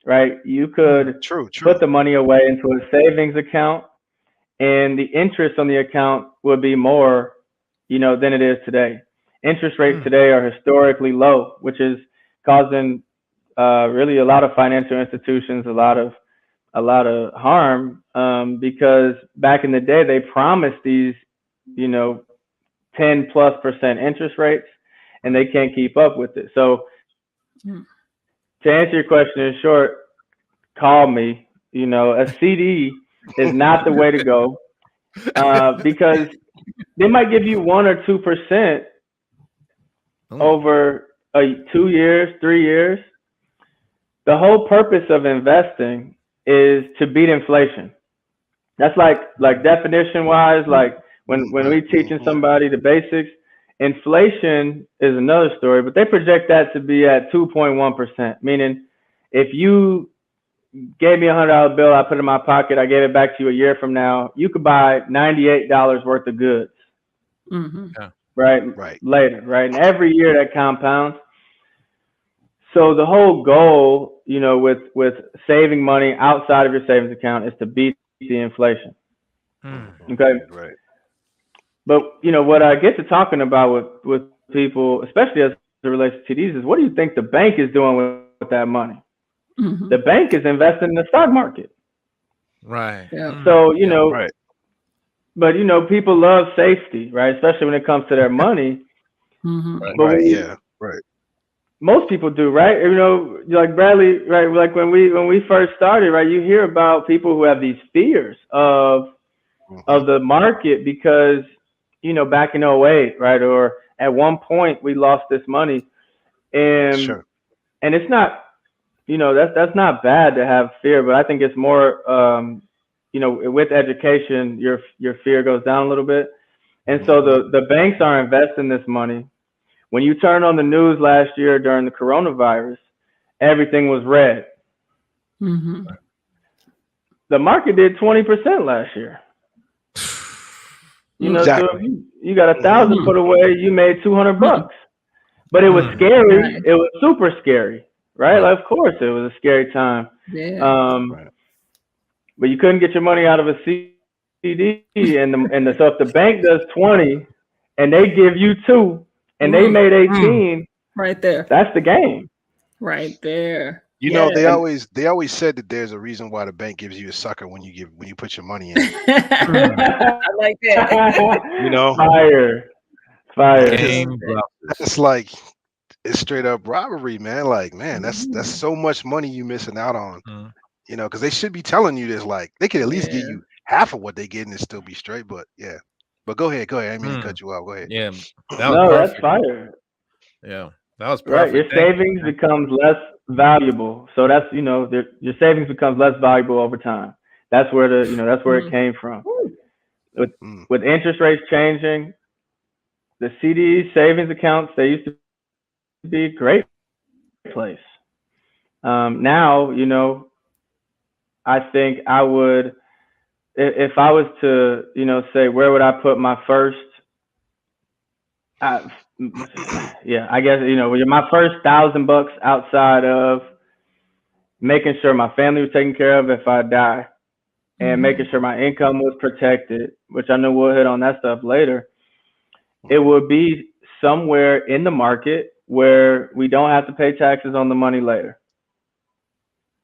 right? You could put the money away into a savings account, and the interest on the account would be more, than it is today. Interest rates today are historically low, which is causing really a lot of financial institutions a lot of harm, because back in the day they promised these, 10+% interest rates, and they can't keep up with it. So to answer your question in short, call me. A CD is not the way to go, because they might give you 1 or 2% over 2 years, 3 years. The whole purpose of investing is to beat inflation. That's like definition wise, like when we teaching somebody the basics, inflation is another story, but they project that to be at 2.1%, meaning if you gave me $100 bill, I put it in my pocket, I gave it back to you a year from now, you could buy $98 worth of goods. Right. Later, right? And every year that compounds. So the whole goal, with saving money outside of your savings account is to beat the inflation. Okay. Right. But what I get to talking about with people, especially as it relates to TDs, is what do you think the bank is doing with that money? The bank is investing in the stock market. Right. Yeah. So, but people love safety, right? Especially when it comes to their money. Mhm. Right. Yeah. Right. Most people do, right? You know, like Bradley, right? Like when we first started, right? You hear about people who have these fears of the market because, you know, back in '08, right? Or at one point we lost this money, and it's not, you know, that's not bad to have fear, but I think it's more, you know, with education, your fear goes down a little bit, and so the banks are investing this money. When you turn on the news last year during the coronavirus, everything was red. Mm-hmm. The market did 20% last year. You know, Exactly. so if you got 1,000 put away, you made $200. But it was scary. Right. It was super scary, right? Like, of course, it was a scary time. Yeah. But you couldn't get your money out of a CD, and so if the bank does 20, and they give you 2, and they made 18, right there. That's the game. Right there. You know, they always said that there's a reason why the bank gives you a sucker when you put your money in. I like that. You know, fire. It's like it's straight up robbery, man. Like, man, that's so much money you missing out on. You know, because they should be telling you this. Like, they could at least give you half of what they get and still be straight. But yeah, but go ahead. I didn't mean to cut you off. Go ahead. Yeah, that was perfect. That's fire. Yeah, that was perfect. Right, your savings becomes less valuable. So that's, you know, your savings becomes less valuable over time. That's where that's where it came from. With interest rates changing, the CD savings accounts, they used to be a great place. Now, you know, I think I would, if I was to, you know, say where would I put my first, I guess, you know, my first $1,000 outside of making sure my family was taken care of if I die, and making sure my income was protected, which I know we'll hit on that stuff later. It would be somewhere in the market where we don't have to pay taxes on the money later.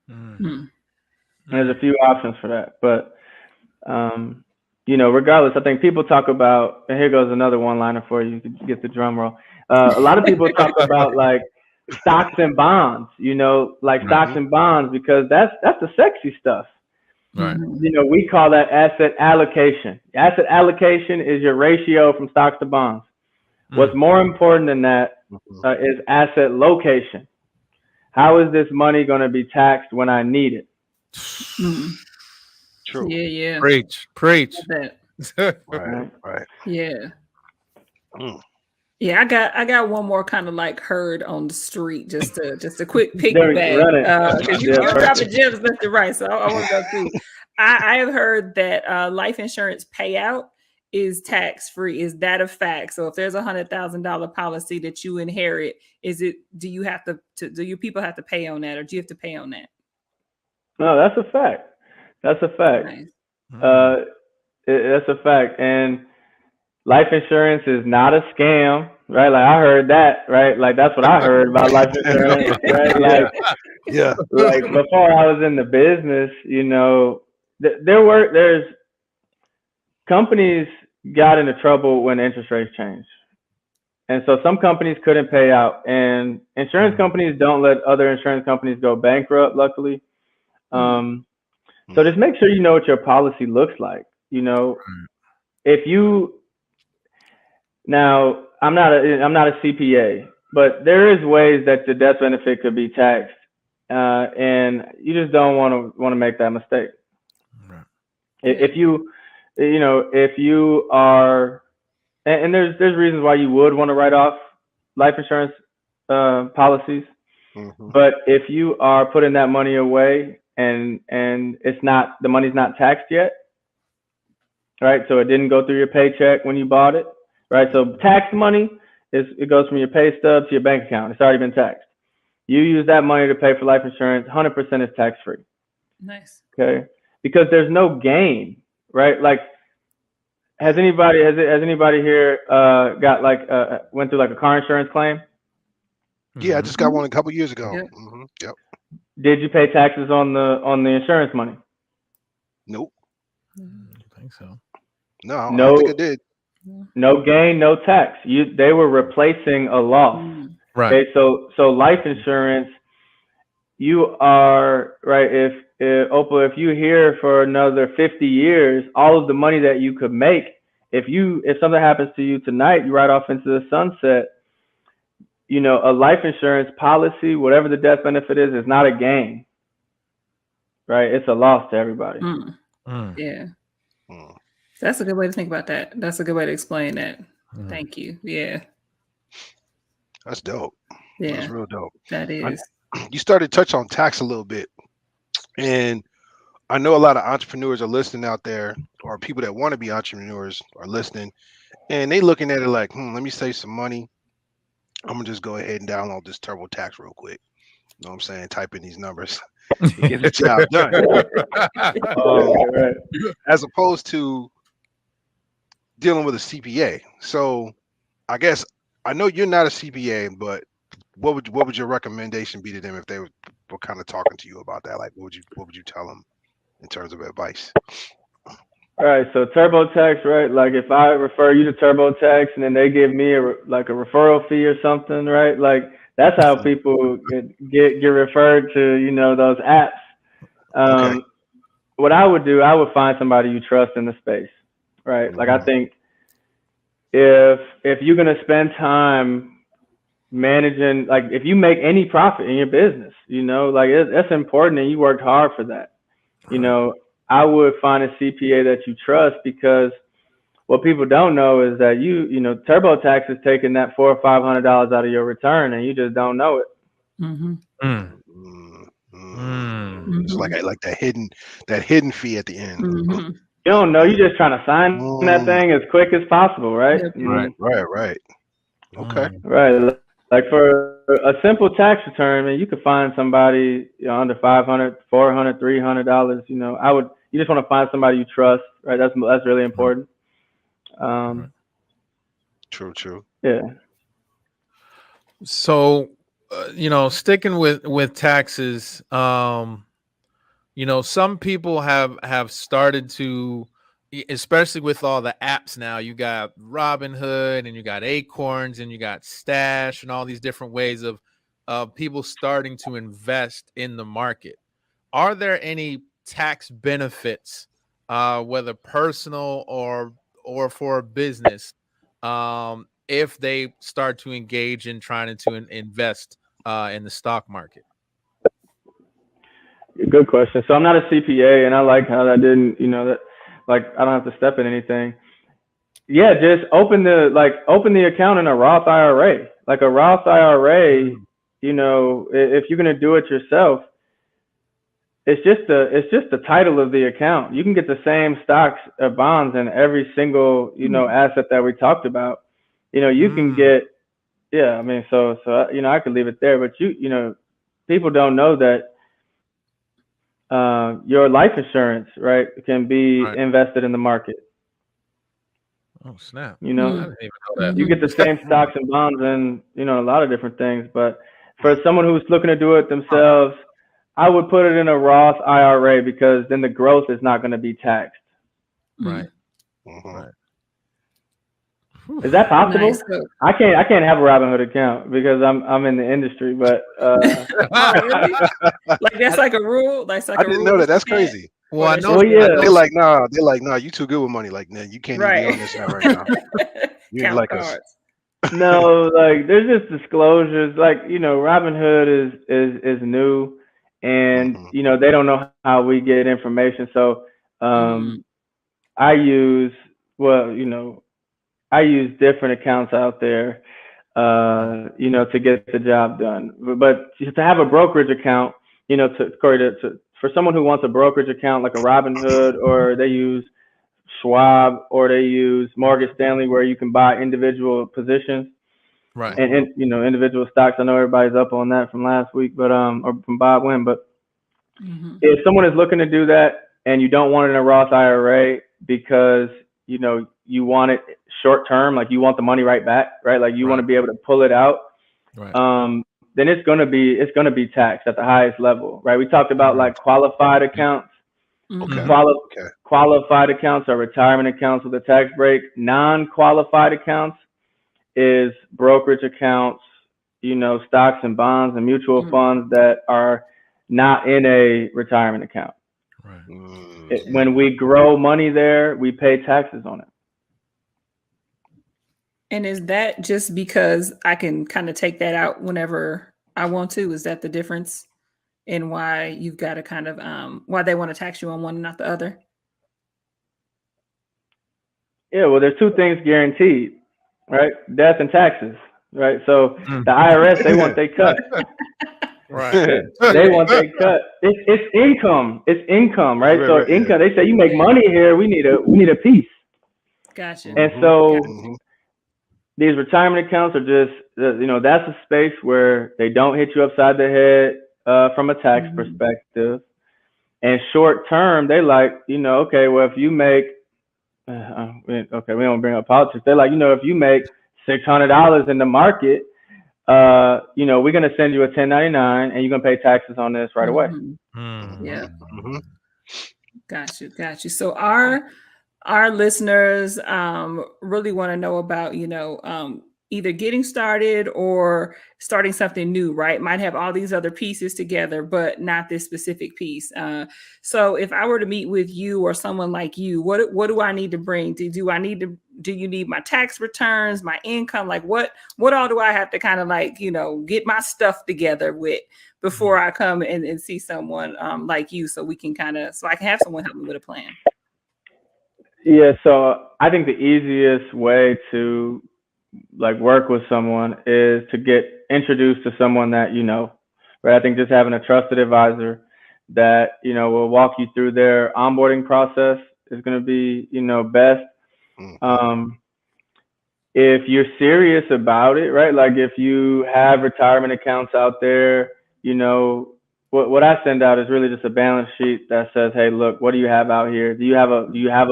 There's a few options for that, but you know, regardless, I think people talk about, and here goes another one-liner for you to get the drum roll. A lot of people talk about like stocks and bonds, you know, like stocks and bonds, because that's the sexy stuff. Right. You know, we call that asset allocation. Asset allocation is your ratio from stocks to bonds. What's more important than that is asset location. How is this money going to be taxed when I need it? True. Yeah. Preach. Right. Yeah. Yeah, I got one more kind of like heard on the street, just a quick piggyback, because you're dropping gems left and right. So I want to go through. I have heard that life insurance payout is tax free. Is that a fact? So if there's $100,000 policy that you inherit, do you people have to pay on that, or do you have to pay on that? No, that's a fact. That's a fact. Nice. That's a fact. And life insurance is not a scam, right? Like I heard that, right? Like that's what I heard about life insurance, right? Like, like before I was in the business, you know, there's companies got into trouble when interest rates changed. And so some companies couldn't pay out, and insurance companies don't let other insurance companies go bankrupt, luckily. So just make sure you know what your policy looks like. You know, if you, now I'm not a CPA, but there is ways that the death benefit could be taxed, and you just don't want to make that mistake. Right. If you are, and there's reasons why you would want to write off life insurance policies, but if you are putting that money away and the money's not taxed yet, right? So it didn't go through your paycheck when you bought it, right? So tax money it goes from your pay stub to your bank account. It's already been taxed. You use that money to pay for life insurance. 100% is tax free. Nice. Okay, because there's no gain, right? Like, has anybody here got like went through like a car insurance claim? Yeah, I just got one a couple years ago. Yep. Did you pay taxes on the insurance money? Nope. I think so. No, I don't think I did. No gain, no tax. They were replacing a loss. Right. Okay, so life insurance, you are right. If Opal, if you're here for another 50 years, all of the money that you could make, if something happens to you tonight, you ride off into the sunset. You know, a life insurance policy, whatever the death benefit is not a gain. Right? It's a loss to everybody. Yeah. That's a good way to think about that. That's a good way to explain that. Thank you. Yeah. That's dope. Yeah. That's real dope. That is. You started to touch on tax a little bit. And I know a lot of entrepreneurs are listening out there, or people that want to be entrepreneurs are listening, and they looking at it like, let me save some money. I'm gonna just go ahead and download this TurboTax real quick. You know what I'm saying? Type in these numbers and get the job done. As opposed to dealing with a CPA. So I guess I know you're not a CPA, but what would your recommendation be to them if they were kind of talking to you about that? Like, what would you tell them in terms of advice? All right, so TurboTax, right? Like if I refer you to TurboTax and then they give me a referral fee or something, right? Like that's how people get referred to, you know, those apps. Okay. What I would do, I would find somebody you trust in the space, right? Like I think if you're gonna spend time managing, like if you make any profit in your business, you know, like that's important and you worked hard for that, you know. I would find a CPA that you trust, because what people don't know is that you know, TurboTax is taking that $400 or $500 out of your return and you just don't know it. It's like that hidden fee at the end. You don't know. You're just trying to sign that thing as quick as possible, right? Right. Okay. Right. Like for a simple tax return, man, you could find somebody, you know, under $500, $400, $300. You know, you just want to find somebody you trust, right? That's really important. True. Yeah. So, you know, sticking with taxes, you know, some people have started to, especially with all the apps now, you got Robinhood and you got Acorns and you got Stash and all these different ways of people starting to invest in the market. Are there any tax benefits, whether personal or for a business, if they start to engage in trying to invest in the stock market? Good question. So I'm not a CPA, and I like how that didn't, you know, that like I don't have to step in anything. Yeah, just open the account in a Roth IRA. Like a Roth IRA, you know, if you're gonna do it yourself, it's just the title of the account. You can get the same stocks or bonds in every single, you know, asset that we talked about. You know, you can get, yeah. I mean, so you know, I could leave it there, but you know, people don't know that your life insurance, right, can be invested in the market. Oh snap! You know, I didn't even know that. you get the same stocks and bonds and, you know, a lot of different things. But for someone who's looking to do it themselves, I would put it in a Roth IRA, because then the growth is not going to be taxed. Right. Is that possible? Nice. I can't have a Robinhood account because I'm in the industry, but Really? Like that's like a rule. Like I didn't know that. That's crazy. Well, I know. Well, yeah. They're like, nah, you too good with money. Like, nah, you can't even be on this app right now. You ain't like us. No, like there's just disclosures. Like, you know, Robinhood is new, and you know, they don't know how we get information. So I use different accounts out there, you know, to get the job done. But to have a brokerage account, you know, for someone who wants a brokerage account like a Robinhood, or they use Schwab, or they use Morgan Stanley, where you can buy individual positions, right, and you know, individual stocks. I know everybody's up on that from last week, but or from Bob Wynn. But if someone is looking to do that and you don't want it in a Roth IRA because, you know, you want it short term, like you want the money right back, right? Like you want to be able to pull it out. Right. Then it's gonna be taxed at the highest level, right? We talked about like qualified accounts. Okay. Okay. Qualified accounts are retirement accounts with a tax break. Non-qualified accounts is brokerage accounts, stocks and bonds and mutual funds that are not in a retirement account. Right. When we grow money there, we pay taxes on it. And is that just because I can kind of take that out whenever I want to? Is that the difference in why you've got to kind of why they want to tax you on one and not the other? Yeah, well, there's two things guaranteed, right? Death and taxes, right? So the IRS, they want they cut. Right. They want they cut. It's income. It's income, right? So income. Yeah. They say you make money here. We need a piece. Gotcha. And so these retirement accounts are just, that's a space where they don't hit you upside the head from a tax perspective. And short term, they like, okay, well, if you make, okay, we don't bring up politics. They're like, if you make $600 in the market, we're going to send you a 1099 and you're going to pay taxes on this right away. Yeah. Got you. So our listeners really want to know about, either getting started or starting something new, right? Might have all these other pieces together, but not this specific piece. So if I were to meet with you or someone like you, what do I need to bring? Do you need my tax returns, my income? Like what all do I have to kind of like, get my stuff together with before I come and see someone like you so I can have someone help me with a plan? Yeah, so I think the easiest way to work with someone is to get introduced to someone that right? I think just having a trusted advisor that will walk you through their onboarding process is going to be best. If you're serious about it, right? Like if you have retirement accounts out there, what I send out is really just a balance sheet that says, hey, look, what do you have out here? Do you have a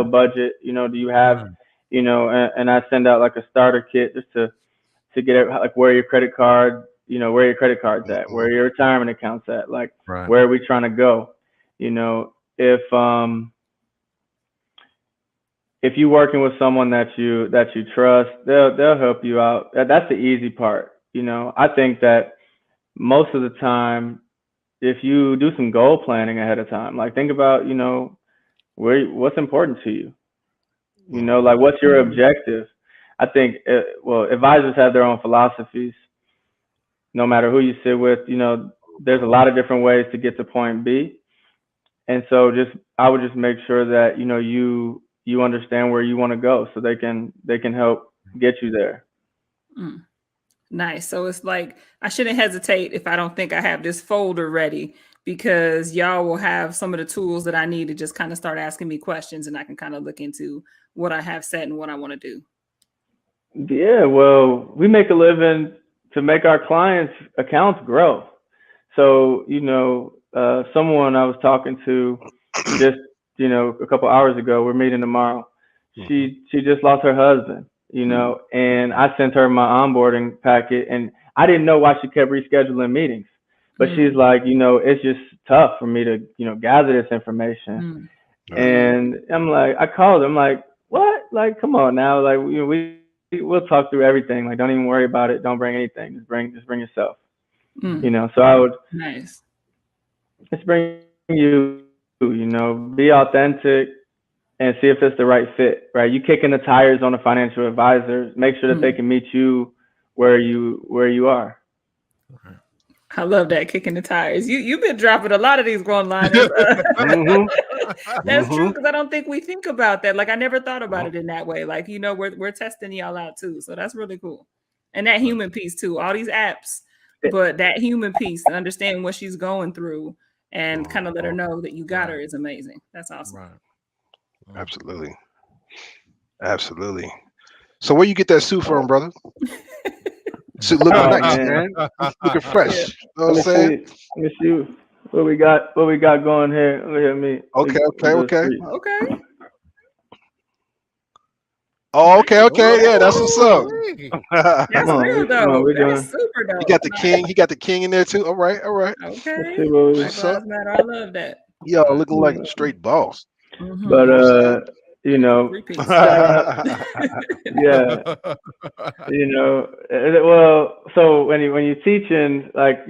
budget? Do you have, and I send out like a starter kit just to get it, like where your credit card, where your credit card's at, where your retirement account's at, like where are we trying to go? If you're working with someone that you trust, they'll help you out. That's the easy part. I think that most of the time, if you do some goal planning ahead of time, like think about, what's important to you, like what's your objective? I think, advisors have their own philosophies. No matter who you sit with, there's a lot of different ways to get to point B. And so I would just make sure that, you understand where you want to go so they can help get you there. Nice. So it's like, I shouldn't hesitate if I don't think I have this folder ready, because y'all will have some of the tools that I need to just kind of start asking me questions and I can kind of look into what I have set and what I want to do. Yeah, well, we make a living to make our clients' accounts grow. So, someone I was talking to just, a couple hours ago, we're meeting tomorrow. She just lost her husband, and I sent her my onboarding packet, and I didn't know why she kept rescheduling meetings. But she's like, it's just tough for me to, gather this information. And I'm like, I called her. I'm like, what? Like, come on now. Like, we'll talk through everything. Like, don't even worry about it. Don't bring anything. Just bring yourself. So I would just bring you, be authentic and see if it's the right fit, right? You kicking the tires on a financial advisor, make sure that they can meet you where you are. I love that, kicking the tires. You've been dropping a lot of these one-liners. That's true, because I don't think we think about that. Like, I never thought about it in that way. Like, we're testing y'all out too. So that's really cool. And that human piece too, all these apps, but that human piece to understand what she's going through and kind of let her know that you got her is amazing. That's awesome. Absolutely. So where you get that suit from, brother? Suit looking nice, man. Looking fresh. You know what I'm saying? Let me see what we got going here. Look at me. Okay. Okay. Oh, okay. Yeah, that's what's up. That's real though. That's super dope. He got the king in there too. All right. Okay. What's up? I love that. Y'all looking like a straight boss. But You know what you know, Repeats. shout out, yeah, well, so when you teaching like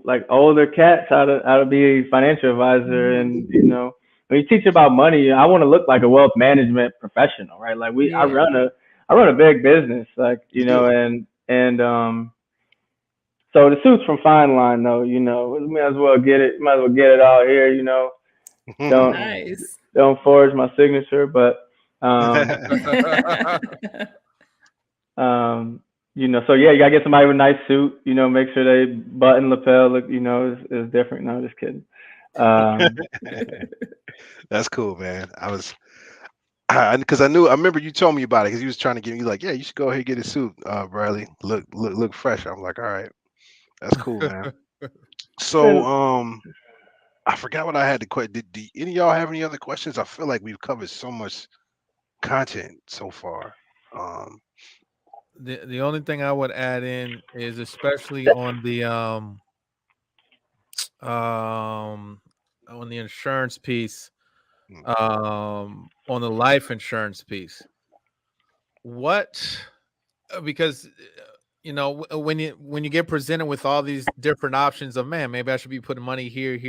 like older cats how to be a financial advisor, and when you teach about money, I want to look like a wealth management professional, right? Like I run a big business, like You do. and so the suit's from Fine Line, though. We might as well get it. Might as well get it all here. Don't Nice. don't forge my signature, but um, so yeah, you gotta get somebody with a nice suit. Make sure they button lapel look, is different. No, just kidding. That's cool, man. Because I remember you told me about it because he was trying to get me like, yeah, you should go ahead and get a suit, Bradley. Look fresh. I'm like, all right, that's cool, man. So, I forgot what I had to question. Did any of y'all have any other questions? I feel like we've covered so much content so far. The only thing I would add in is especially on the insurance piece, on the life insurance piece. Because when you get presented with all these different options of, man, maybe I should be putting money here, and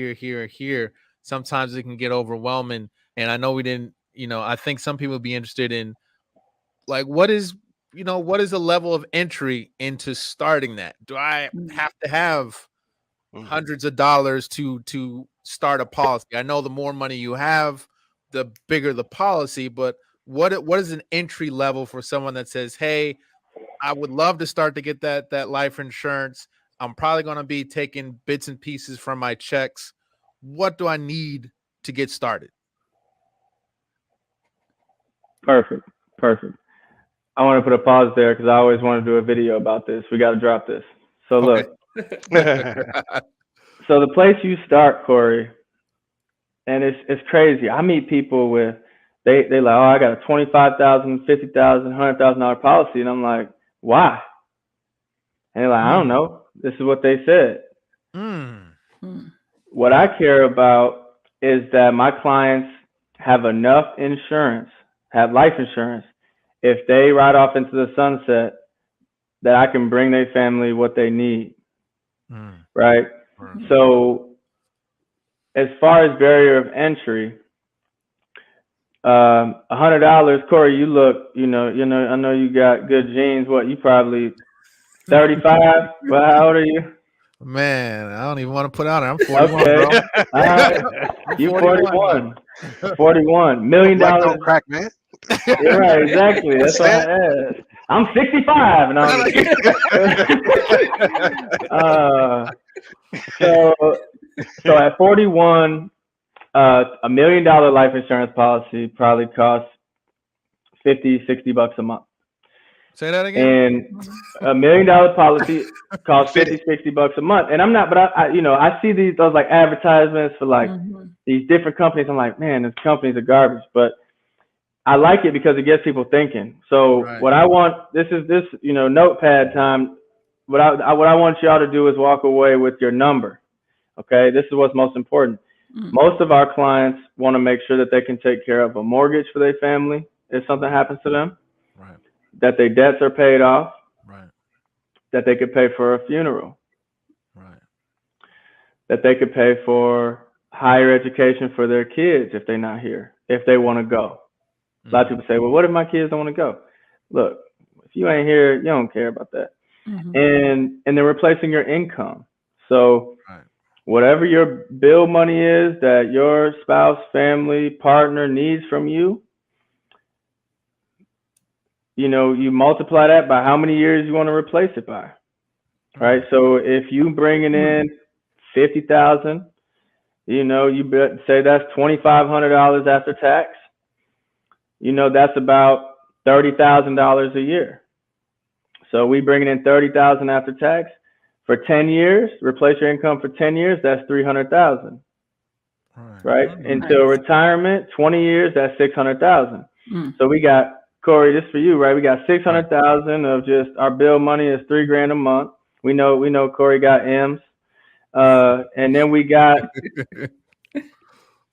here, sometimes it can get overwhelming. And I know we didn't, I think some people would be interested in, like, what is the level of entry into starting that? Do I have to have hundreds of dollars to start a policy? I know the more money you have, the bigger the policy, but what is an entry level for someone that says, hey, I would love to start to get that life insurance. I'm probably going to be taking bits and pieces from my checks. What do I need to get started? Perfect. I want to put a pause there because I always want to do a video about this. We got to drop this. So look, so the place you start, Corey, and it's crazy. I meet people with they like, oh, I got a $25,000, $50,000, $100,000 policy, and I'm like, why? And they're like, I don't know. This is what they said. What I care about is that my clients have enough insurance, have life insurance, if they ride off into the sunset, that I can bring their family what they need. Right? So as far as barrier of entry, $100, Corey, you look, I know you got good genes. What, you probably 35? Well, how old are you? Man, I don't even want to put out it. I'm 41, okay. bro. All right. You 41. 41. $1 million. Don't crack, man. You're right, exactly. That's why I asked. I'm 65, and so at 41, $1 million life insurance policy probably costs $50-$60 a month. Say that again. And $1 million policy costs $50-$60 a month. And I'm not, but I see those like advertisements for like these different companies. I'm like, man, these companies are garbage. But I like it because it gets people thinking. So what I want, this notepad time. What I want y'all to do is walk away with your number. Okay, this is what's most important. Most of our clients want to make sure that they can take care of a mortgage for their family if something happens to them. Right. That their debts are paid off. Right. That they could pay for a funeral. Right. That they could pay for higher education for their kids if they're not here, if they want to go. A lot of people say, well, what if my kids don't want to go? Look, if you ain't here, you don't care about that. And they're replacing your income. So whatever your bill money is that your spouse, family, partner needs from you, you multiply that by how many years you want to replace it by, right? So if you bringing in $50,000, you say that's $2,500 after tax. That's about $30,000 a year. So we bringing in $30,000 after tax for 10 years. Replace your income for 10 years. That's $300,000. Right? Until retirement, 20 years. That's $600,000. So we got, Corey, this for you, right? We got $600,000 of just our bill money is $3,000 a month. We know Corey got M's, and then we got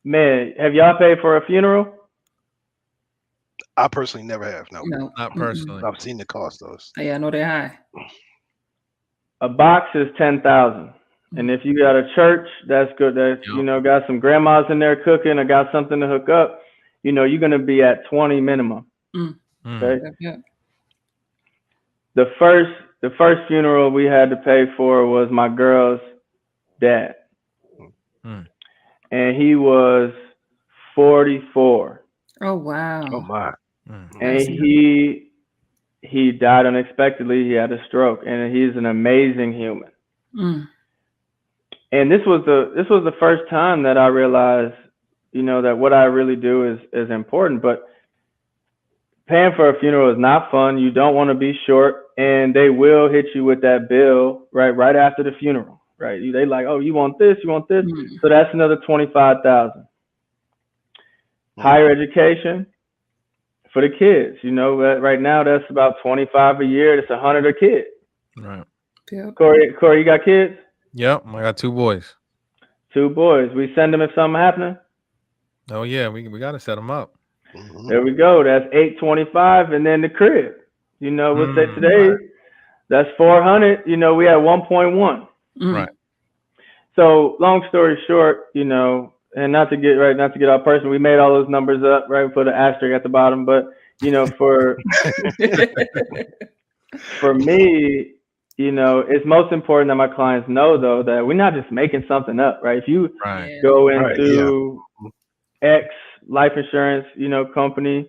Man, have y'all paid for a funeral? I personally never have. No, No, Not personally. I've seen the cost though. Yeah, I know they're high. A box is 10,000. And if you got a church, that's good. That's, got some grandmas in there cooking or got something to hook up, you're going to be at 20 minimum. Okay. Yeah. The first funeral we had to pay for was my girl's dad. And he was 44. Oh, wow. Oh my. And he died unexpectedly. He had a stroke, and he's an amazing human. And this was the first time that I realized, that what I really do is important. But paying for a funeral is not fun. You don't want to be short, and they will hit you with that bill right after the funeral. Right? They like, oh, you want this, so that's another 25,000. Higher education for the kids, right now that's about 25 a year. That's 100 a kid. Right. Yep. Corey, you got kids? Yep, I got 2 boys. 2 boys. We send them if something happening. Oh yeah, we got to set them up. There we go. That's 825, and then the crib. What's that today? That's 400. We had 1.1. Right. So long story short, and not to get all personal, we made all those numbers up, right? We put an asterisk at the bottom, but for me, it's most important that my clients know though that we're not just making something up, right? If you go into X life insurance, company,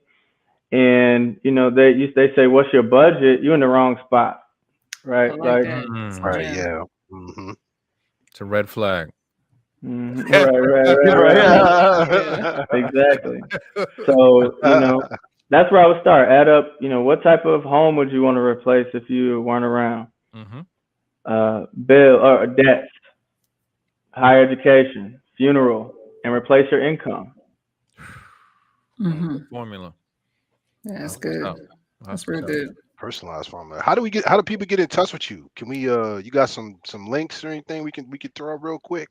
and they say, "What's your budget?" You're in the wrong spot, right? Right. Yeah. It's a red flag. Right. Exactly. So that's where I would start. Add up, what type of home would you want to replace if you weren't around? Bill or debts, higher education, funeral, and replace your income. Formula. That's good. That's real good. Personalized formula. How do people get in touch with you? Can we you got some links or anything we could throw up real quick?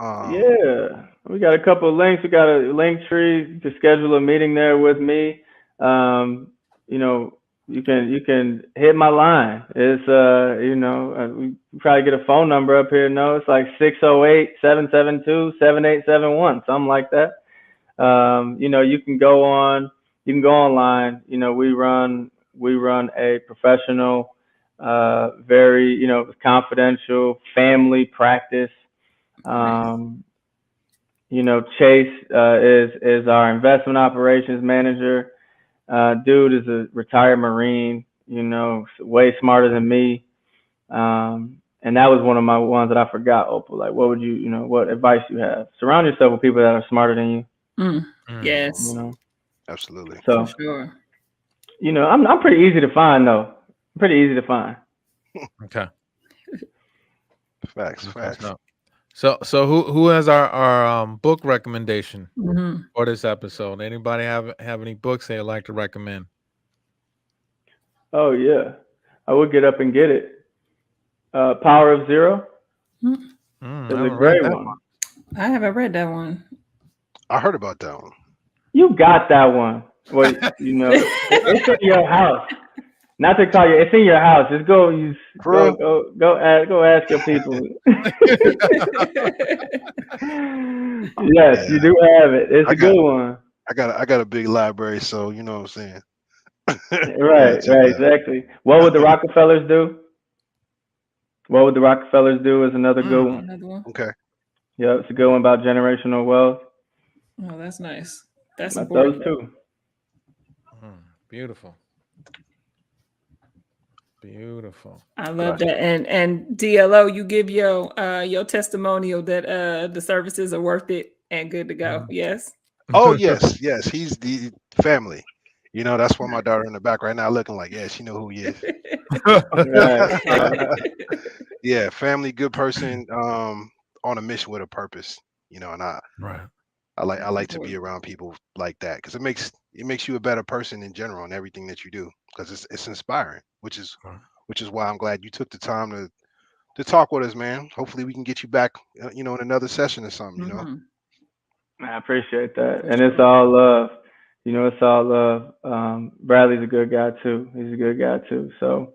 Yeah, we got a couple of links. We got a link tree to schedule a meeting there with me. You can hit my line. It's we probably get a phone number up here. No, it's like 608-772-7871, something like that. You can go online. We run a professional, very confidential family practice. Chase is our investment operations manager. Dude is a retired Marine, way smarter than me. And that was one of my ones that I forgot, Opal. Like, what would what advice you have? Surround yourself with people that are smarter than you. Yes. Absolutely. So, for sure. I'm pretty easy to find though. Pretty easy to find. Okay. Facts. So who has our book recommendation for this episode? Anybody have any books they'd like to recommend? Oh yeah, I would get up and get it. Power of Zero is a great one. I haven't read that one. I heard about that one. You got that one. Well, it's in your house. Not to call you, it's in your house. Just go ask your people. Yes, you do have it. It's a good one. I got a big library, so you know what I'm saying. Right, exactly. What would the Rockefellers do? What would the Rockefellers do is another good one. Another one. Okay. Yeah, it's a good one about generational wealth. Oh, that's nice. That's important. Those two. Beautiful. I love that. And DLO, you give your testimonial that the services are worth it and good to go. Yes. Oh yes. He's the family. That's why my daughter in the back right now looking like, yeah, she know who he is. Yeah, family, good person, on a mission with a purpose. And I like to be around people like that because it makes you a better person in general in everything that you do because it's inspiring, which is why I'm glad you took the time to talk with us, man. Hopefully we can get you back, in another session or something, I appreciate that, and it's all love. You know, it's all love. Bradley's a good guy too. He's a good guy too. So,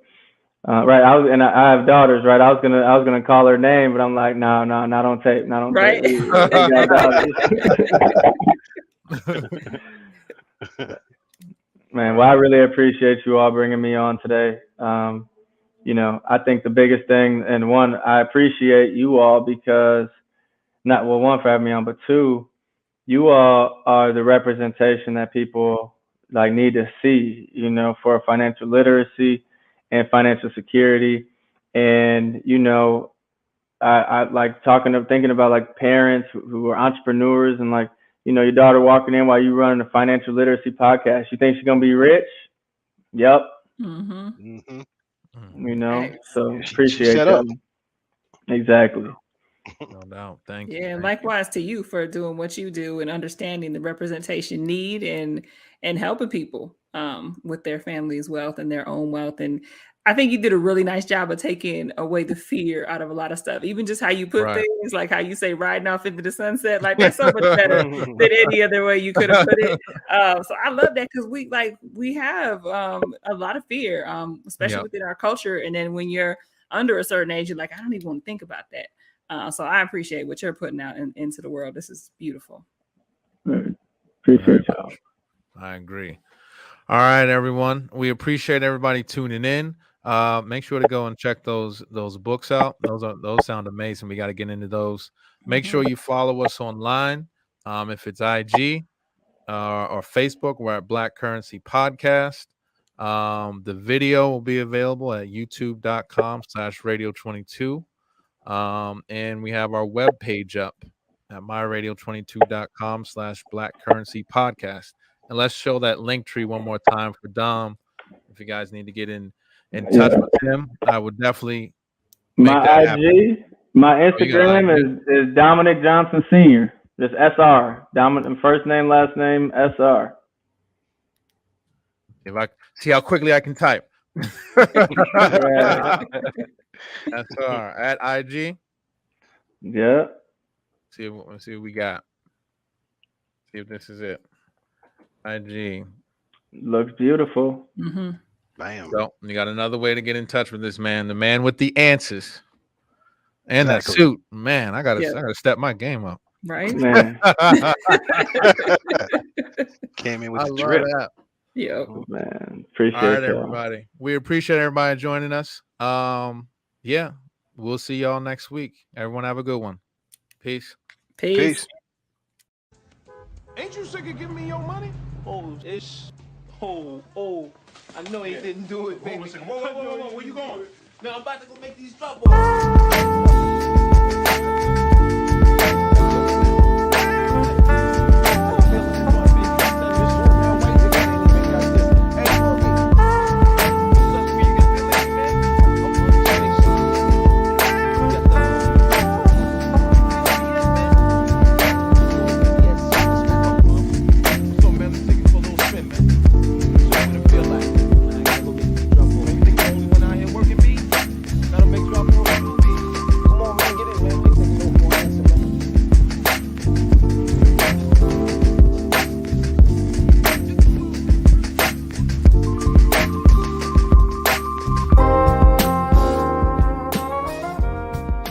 right. I have daughters. Right. I was gonna call her name, but I'm like, no, not on tape. Not on Right. tape. We got daughters. Man, well, I really appreciate you all bringing me on today. You know, I think the biggest thing, and one, I appreciate you all because one, for having me on, but two, you all are the representation that people like need to see, you know, for financial literacy and financial security. And, you know, I like thinking about like parents who are entrepreneurs and like, you know, your daughter walking in while you running a financial literacy podcast. You think she's going to be rich? Yep. Mm-hmm. You know, Right. so She appreciate set that. up. Exactly. No doubt. Thank you. Yeah, and Thank you. likewise to you for doing what you do and understanding the representation need and helping people with their family's wealth and their own wealth. And I think you did a really nice job of taking away the fear out of a lot of stuff. Even just how you put Right. things, like how you say riding off into the sunset, like that's so much better than any other way you could have put it. So I love that because we have a lot of fear, especially Yep. within our culture. And then when you're under a certain age, you're like, I don't even want to think about that. So I appreciate what you're putting out into the world. This is beautiful. Appreciate y'all. I agree. All right, everyone. We appreciate everybody tuning in. Make sure to go and check those books out. Those sound amazing. We got to get into those. Make sure you follow us online. If it's IG or Facebook, we're at Black Currency Podcast. The video will be available at youtube.com/radio22. And we have our webpage up at myradio22.com/Black Currency Podcast. And let's show that link tree one more time for Dom. If you guys need to get in touch with him, I would definitely make that happen. My Instagram is Dominic Johnson Sr. Just SR. Dominic, first name, last name, SR. If I see how quickly I can type. SR at IG. Yeah. Let's see what we got. See if this is it. IG. Looks beautiful. Mm-hmm. Bam. So you got another way to get in touch with this man, the man with the answers. And Exactly. that suit. Man, I gotta step my game up. Right? Man. Came in with I the love drip. that. Yeah. Man. Appreciate All right, y'all. everybody. We appreciate everybody joining us. Yeah, we'll see y'all next week. Everyone have a good one. Peace. Peace. Ain't you sick of giving me your money? Oh, I know he didn't do it, baby. Whoa, where you going? No, I'm about to go make these drop balls.